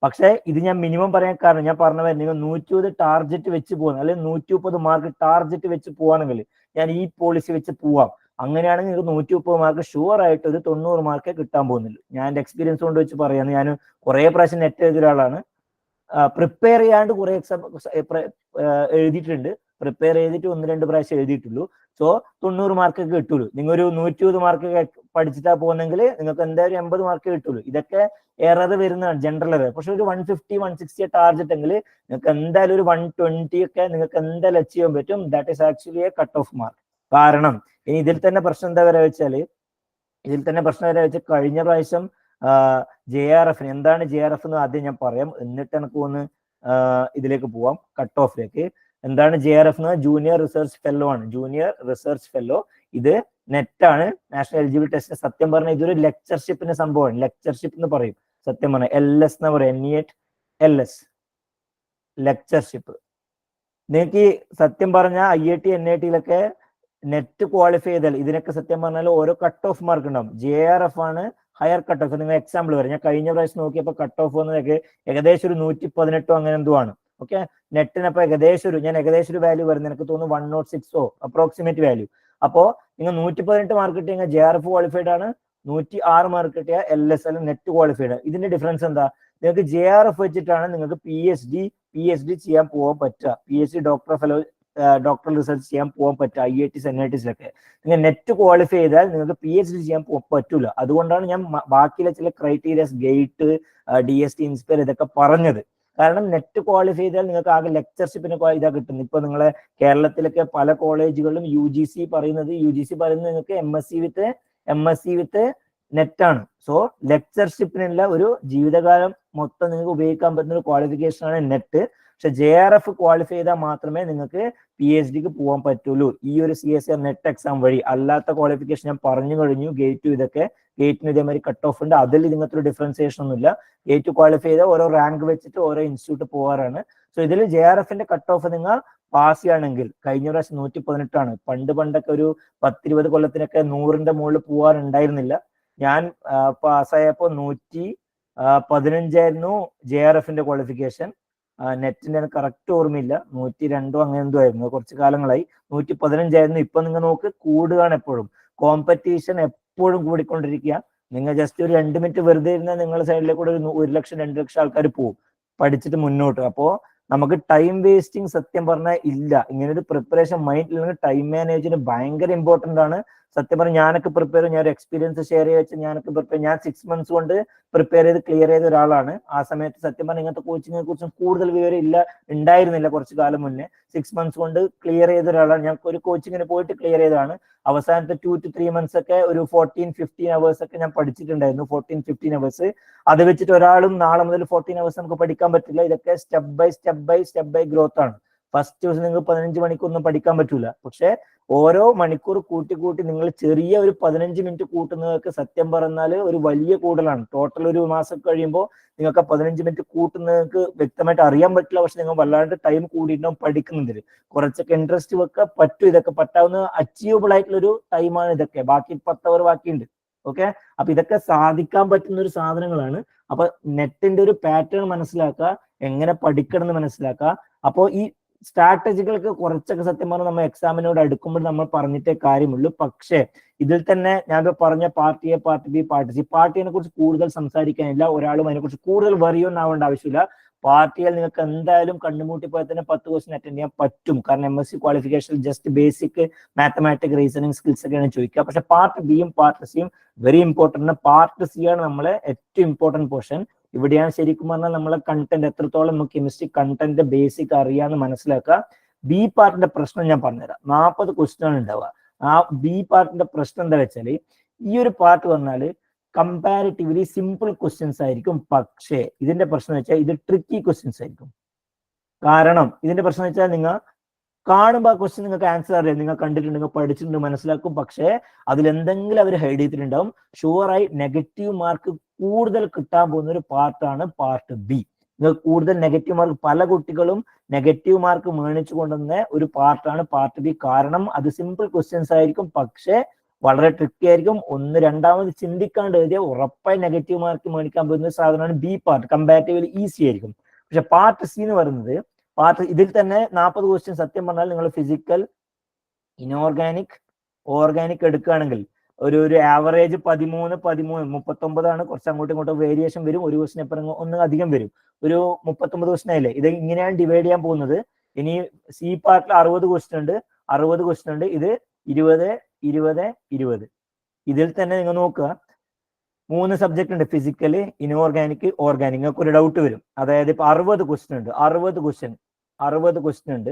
പക്ഷെ ഇത് ഞാൻ മിനിമം പറയാൻ കാരണം ഞാൻ പറഞ്ഞ നിങ്ങൾ 120 ടാർഗറ്റ് വെച്ച് പോകുന്നത്, അല്ലെങ്കിൽ 130 മാർക്ക് ടാർഗറ്റ് വെച്ച് പോവാണെങ്കിൽ ഞാൻ ഈ പോളിസി വെച്ച് പോവാം. അങ്ങനെയാണെങ്കിൽ നിങ്ങൾക്ക് 130 മാർക്ക് ഷുവർ ആയിട്ട് ഒരു 90 മാർക്കേ കിട്ടാൻ പോകുന്നില്ല. ഞാൻ എൻ്റെ എക്സ്പീരിയൻസ് കൊണ്ട് വെച്ച് പറയാന്ന്. ഞാൻ കുറെ പ്രാവശ്യം നെറ്റ് എഴുതിയ ഒരാളാണ്. പ്രിപ്പയർ ചെയ്യാണ്ട് കുറെ എക്സാം എഴുതിയിട്ടുണ്ട്. പ്രിപ്പയർ ചെയ്തിട്ട് 1-2 പ്രാവശ്യം എഴുതിയിട്ടുള്ളൂ. സോ 90 മാർക്കൊക്കെ കിട്ടുള്ളൂ. നിങ്ങൾ ഒരു 120 മാർക്ക് പഠിച്ചിട്ടാ പോകുന്നെങ്കിൽ നിങ്ങൾക്ക് എന്തായാലും 80 മാർക്ക് കിട്ടുള്ളൂ. ഇതൊക്കെ എറർ വരുന്നതാണ്, ജനറൽ എറർ. പക്ഷെ ഒരു 150, 160 ടാർഗറ്റ് എങ്കിൽ നിങ്ങൾക്ക് എന്തായാലും ഒരു 120 ഒക്കെ നിങ്ങൾക്ക് എന്തായാലും അച്ചീവ് ചെയ്യാൻ പറ്റും. That is actually A cut off mark. കാരണം ഇനി ഇതിൽ തന്നെ പ്രശ്നം എന്താ വരെ വെച്ചാല്, കഴിഞ്ഞ പ്രാവശ്യം JRF എന്താണ് JRF എന്ന് ആദ്യം ഞാൻ പറയാം, എന്നിട്ട് എനിക്ക് ഒന്ന് ഇതിലേക്ക് പോവാം, കട്ട് ഓഫിലേക്ക്. എന്താണ് JRF എന്ന്? ജൂനിയർ റിസർച്ച് ഫെല്ലോ ആണ്. ജൂനിയർ റിസർച്ച് ഫെല്ലോ ഇത് നെറ്റാണ്, നാഷണൽ എലിജിബിലിറ്റി ടെസ്റ്റ്. സത്യം പറഞ്ഞാൽ ഇതൊരു ലെക്ചർഷിപ്പിന്റെ സംഭവമാണ്. ലെക്ചർഷിപ്പ് എന്ന് പറയും സത്യം പറഞ്ഞാൽ. LS എന്ന് പറയും, NET LS ലെക്ചർഷിപ്പ്. നിങ്ങൾക്ക് സത്യം പറഞ്ഞാൽ IIT NIT നെറ്റ് ക്വാളിഫൈ ചെയ്താൽ ഇതിനൊക്കെ സത്യം പറഞ്ഞാൽ ഓരോ കട്ട് ഓഫ് മാർക്ക് ഉണ്ടാവും. JRF ആണ് ഹയർ കട്ട് ഓഫ്. നിങ്ങൾ എക്സാമ്പിൾ വരും, ഞാൻ കഴിഞ്ഞ പ്രാവശ്യം നോക്കിയപ്പോൾ കട്ട് ഓഫ് വന്നതൊക്കെ ഏകദേശം ഒരു 118 അങ്ങനെ എന്തോ ആണ്. ഓക്കെ, നെറ്റിനപ്പോൾ ഏകദേശം ഒരു വാല്യൂ വരുന്നത് എനിക്ക് തോന്നുന്നു 106 അപ്രോക്സിമേറ്റ് വാല്യൂ. അപ്പോ നിങ്ങൾ 118 മാർക്ക് കിട്ടിയ JRF ക്വാളിഫൈഡ് ആണ്, 106 മാർക്ക് കിട്ടിയ LS നെറ്റ് ക്വാളിഫൈഡ്. ഇതിന്റെ ഡിഫറൻസ് എന്താ? നിങ്ങൾക്ക് JRF വെച്ചിട്ടാണ് നിങ്ങൾക്ക് PhD ചെയ്യാൻ പോകാൻ പറ്റുക. PhD ഡോക്ടറൽ റിസർച്ച് ചെയ്യാൻ പോകാൻ പറ്റുക IITs NITs. നിങ്ങൾ നെറ്റ് ക്വാളിഫൈ ചെയ്താൽ നിങ്ങൾക്ക് PhD ചെയ്യാൻ പറ്റൂല. അതുകൊണ്ടാണ് ഞാൻ ബാക്കിയുള്ള ചില ക്രൈറ്റീരിയസ്, ഗേറ്റ്, DST, ഇൻസ്പയർ ഇതൊക്കെ പറഞ്ഞത്. കാരണം നെറ്റ് ക്വാളിഫൈ ചെയ്താൽ നിങ്ങൾക്ക് ആകെ ലെക്ചർഷിപ്പിന് ഇതാ കിട്ടുന്നത്. ഇപ്പൊ നിങ്ങളെ കേരളത്തിലൊക്കെ പല കോളേജുകളിലും UGC പറയുന്നത് നിങ്ങൾക്ക് MSc വിത്ത് നെറ്റാണ്. സോ ലെക്ചർഷിപ്പിനുള്ള ഒരു ജീവിതകാലം മൊത്തം നിങ്ങൾക്ക് ഉപയോഗിക്കാൻ പറ്റുന്ന ഒരു ക്വാളിഫിക്കേഷൻ ആണ് നെറ്റ്. പക്ഷെ JRF ക്വാളിഫൈ ചെയ്താൽ മാത്രമേ നിങ്ങൾക്ക് PhDക്ക് പോകാൻ പറ്റുള്ളൂ ഈ ഒരു CSIR നെറ്റ് എക്സാം വഴി. അല്ലാത്ത ക്വാളിഫിക്കേഷൻ ഞാൻ പറഞ്ഞു കഴിഞ്ഞു. ഗേറ്റ് ഇതൊക്കെ, ഗേറ്റിന് ഇതേമാതിരി കട്ട് ഓഫ് ഉണ്ട്. അതിൽ നിങ്ങൾക്ക് ഒരു ഡിഫറൻസിയേഷൻ ഒന്നുമില്ല. ഗേറ്റ് ക്വാളിഫൈ ചെയ്താൽ ഓരോ റാങ്ക് വെച്ചിട്ട് ഓരോ ഇൻസ്റ്റിറ്റ്യൂട്ട് പോകാറാണ്. സോ ഇതിൽ JRFന്റെ കട്ട് ഓഫ് നിങ്ങൾ പാസ് ചെയ്യുകയാണെങ്കിൽ, കഴിഞ്ഞ പ്രാവശ്യം 118 ആണ്. പണ്ടൊക്കെ ഒരു 10-20 കൊല്ലത്തിനൊക്കെ 100ന്റെ മുകളിൽ പോകാറുണ്ടായിരുന്നില്ല. ഞാൻ പാസ്സായപ്പോൾ 115 JRFന്റെ ക്വാളിഫിക്കേഷൻ. നെറ്റിന്റെ കറക്റ്റ് ഓർമ്മയില്ല, 102 അങ്ങനെ എന്തോ ആയിരുന്നു. കുറച്ച് കാലങ്ങളായി. 115 ഇപ്പൊ നിങ്ങൾ നോക്ക്, കൂടുകയാണ് എപ്പോഴും. കോമ്പറ്റീഷൻ എപ്പോഴും കൂടിക്കൊണ്ടിരിക്കുക. നിങ്ങൾ ജസ്റ്റ് ഒരു 2 മിനിറ്റ് വെറുതെ ഇരുന്നാൽ നിങ്ങളുടെ സൈഡിലേക്ക് കൂടെ 1 ലക്ഷം 2 ലക്ഷം ആൾക്കാർ പോകും പഠിച്ചിട്ട് മുന്നോട്ട്. അപ്പോ നമുക്ക് ടൈം വേസ്റ്റിംഗ് സത്യം പറഞ്ഞാൽ ഇല്ല. ഇങ്ങനെ ഒരു പ്രിപ്പറേഷൻ മൈൻഡിൽ ടൈം മാനേജ്മെന്റ് ഭയങ്കര ഇമ്പോർട്ടന്റ് ആണ്. സത്യം പറഞ്ഞാൽ ഞാനൊക്കെ പ്രിപ്പയർ, ഞാൻ ഒരു എക്സ്പീരിയൻസ് ഷെയർ ചെയ്ത് വെച്ചാൽ ഞാൻ 6 months കൊണ്ട് പ്രിപ്പയർ ചെയ്ത് ക്ലിയർ ചെയ്ത ഒരാളാണ്. ആ സമയത്ത് സത്യം പറഞ്ഞാൽ ഇങ്ങനത്തെ കോച്ചിങ്ങിനെ കുറിച്ചും കൂടുതൽ വിവരം ഉണ്ടായിരുന്നില്ല കുറച്ച് കാലം മുന്നേ. 6 months കൊണ്ട് ക്ലിയർ ചെയ്ത ഒരാളാണ്. ഞാൻ ഒരു കോച്ചിങ്ങിന് പോയിട്ട് ക്ലിയർ ചെയ്തതാണ്. അവസാനത്തെ 2 to 3 months ഒക്കെ ഒരു 14-15 hours ഒക്കെ ഞാൻ പഠിച്ചിട്ടുണ്ടായിരുന്നു. 14-15 hours. അത് വെച്ചിട്ട് ഒരാളും നാളെ മുതൽ 14 hours നമുക്ക് പഠിക്കാൻ പറ്റില്ല. ഇതൊക്കെ സ്റ്റെപ്പ് ബൈ ഗ്രോത്ത് ആണ്. ഫസ്റ്റ് ദിവസം നിങ്ങൾക്ക് 15 മണിക്കൂറൊന്നും പഠിക്കാൻ പറ്റൂല. പക്ഷെ ഓരോ മണിക്കൂർ കൂട്ടി നിങ്ങൾ ചെറിയ ഒരു 15 മിനിറ്റ് കൂട്ടുന്നതൊക്കെ സത്യം പറഞ്ഞാൽ ഒരു വലിയ കൂടുതലാണ്. ടോട്ടൽ ഒരു മാസം കഴിയുമ്പോൾ നിങ്ങൾക്ക് 15 മിനിറ്റ് കൂട്ടുന്നതൊക്കെ വ്യക്തമായിട്ട് അറിയാൻ പറ്റില്ല. പക്ഷെ നിങ്ങൾ വല്ലാണ്ട് ടൈം കൂടിയിട്ടുണ്ടാവും പഠിക്കുന്നതിൽ. കുറച്ചൊക്കെ ഇൻട്രസ്റ്റ് വെക്കാൻ പറ്റും. ഇതൊക്കെ പറ്റാവുന്ന അച്ചീവബിൾ ആയിട്ടുള്ള ഒരു ടൈമാണ് ഇതൊക്കെ. ബാക്കി 10 hour ബാക്കിയുണ്ട്. ഓക്കെ, അപ്പൊ ഇതൊക്കെ സാധിക്കാൻ പറ്റുന്ന ഒരു സാധനങ്ങളാണ്. അപ്പൊ നെറ്റിന്റെ ഒരു പാറ്റേൺ മനസ്സിലാക്കുക, എങ്ങനെ പഠിക്കണം എന്ന് മനസ്സിലാക്കുക. അപ്പോൾ ഈ സ്ട്രാറ്റജികൾക്ക് കുറച്ചൊക്കെ സത്യം പറഞ്ഞാൽ നമ്മൾ എക്സാമിനോട് അടുക്കുമ്പോൾ നമ്മൾ പറഞ്ഞിട്ടേ കാര്യമുള്ളൂ. പക്ഷേ ഇതിൽ തന്നെ ഞാൻ പറഞ്ഞ party A, party B, party C, പാർട്ടിയെ കുറിച്ച് കൂടുതൽ സംസാരിക്കാനില്ല. ഒരാളും അതിനെക്കുറിച്ച് കൂടുതൽ വറിയൊന്നാവേണ്ട ആവശ്യമില്ല. പാർട്ടിയിൽ നിങ്ങൾക്ക് എന്തായാലും കണ്ണുമൂട്ടി പോയാൽ തന്നെ 10 ക്വസ്റ്റ്യൻ അറ്റൻഡ് ചെയ്യാൻ പറ്റും. കാരണം MSc qualification just basic mathematic reasoning skills ഒക്കെയാണ് ചോദിക്കുക. പക്ഷെ പാർട്ട് ബിയും പാർട്ട് സിയും വെരി ഇമ്പോർട്ടന്റ്. പാർട്ട് സി ആണ് നമ്മളെ ഏറ്റവും ഇമ്പോർട്ടന്റ് പോർഷൻ. ഇവിടെയാണ് ശരിക്കും പറഞ്ഞാൽ നമ്മളെ കണ്ടന്റ് എത്രത്തോളം നമുക്ക് കെമിസ്ട്രി കണ്ടന്റ് ബേസിക് അറിയാന്ന് മനസ്സിലാക്കുക. ബി പാർട്ടിന്റെ പ്രശ്നം ഞാൻ പറഞ്ഞുതരാം. 40 ക്വസ്റ്റ്യൻ ആണ് ഉണ്ടാവുക. ആ ബി പാർട്ടിന്റെ പ്രശ്നം എന്താ വെച്ചാൽ, ഈ ഒരു പാർട്ട് പറഞ്ഞാല് കമ്പാരിറ്റീവ്ലി സിമ്പിൾ ക്വസ്റ്റ്യൻസ് ആയിരിക്കും. പക്ഷേ ഇതിന്റെ പ്രശ്നം വെച്ചാൽ ഇത് ട്രിക്കി ക്വസ്റ്റ്യൻസ് ആയിരിക്കും. കാരണം ഇതിന്റെ പ്രശ്നം വെച്ചാൽ നിങ്ങൾ കാണുമ്പോൾ ആ ക്വസ്റ്റ്യൻ നിങ്ങൾക്ക് ആൻസർ അറിയാം, നിങ്ങൾ കണ്ടിട്ടുണ്ടെങ്കിൽ പഠിച്ചിട്ടുണ്ട് മനസ്സിലാക്കും. പക്ഷേ അതിലെന്തെങ്കിലും അവർ ഹൈഡ് ചെയ്തിട്ടുണ്ടാവും. ഷുവറായി നെഗറ്റീവ് മാർക്ക് കൂടുതൽ കിട്ടാൻ പോകുന്ന ഒരു പാർട്ടാണ് പാർട്ട് ബി. നിങ്ങൾക്ക് കൂടുതൽ നെഗറ്റീവ് മാർക്ക്, പല കുട്ടികളും നെഗറ്റീവ് മാർക്ക് മേടിച്ചു കൊണ്ടുവന്ന ഒരു പാർട്ടാണ് പാർട്ട് ബി. കാരണം അത് സിമ്പിൾ ക്വസ്റ്റ്യൻസ് ആയിരിക്കും, പക്ഷേ വളരെ ട്രിക്കി ആയിരിക്കും. രണ്ടാമത് ചിന്തിക്കാണ്ട് എഴുതിയ ഉറപ്പായി നെഗറ്റീവ് മാർക്ക് മേടിക്കാൻ പറ്റുന്ന സാധനമാണ് ബി പാർട്ട്. കമ്പാരിറ്റീവ്ലി ഈസി ആയിരിക്കും. പക്ഷെ പാർട്ട് സി എന്ന് പറയുന്നത് ഇതിൽ തന്നെ 40 ക്വസ്റ്റ്യൻ സത്യം പറഞ്ഞാൽ നിങ്ങൾ ഫിസിക്കൽ, ഇനോർഗാനിക്, ഓർഗാനിക് എടുക്കുകയാണെങ്കിൽ ഒരു ആവറേജ് 13, 39 കുറച്ച് അങ്ങോട്ടും ഇങ്ങോട്ടും വേരിയേഷൻ വരും. ഒരു ക്വസ്റ്റ്യൻ എപ്പോഴും ഒന്ന് അധികം വരും. ഒരു 39 ക്വസ്റ്റ്യൻ ആയില്ലേ. ഇത് ഇങ്ങനെയാണ് ഡിവൈഡ് ചെയ്യാൻ പോകുന്നത്. ഇനി സി പാർട്ടിൽ 60 ക്വസ്റ്റ്യൻ ഉണ്ട്. ഇത് 20, 20, 20. ഇതിൽ തന്നെ നിങ്ങൾ നോക്കുക, 3 സബ്ജക്ട് ഉണ്ട്, ഫിസിക്കല്, ഇനോർഗാനിക്, ഓർഗാനിക്. നിങ്ങൾക്ക് ഒരു ഡൗട്ട് വരും. അതായത് ഇപ്പൊ 60 ക്വസ്റ്റ്യൻ ഉണ്ട്. 60 ക്വസ്റ്റ്യൻ ഉണ്ട്.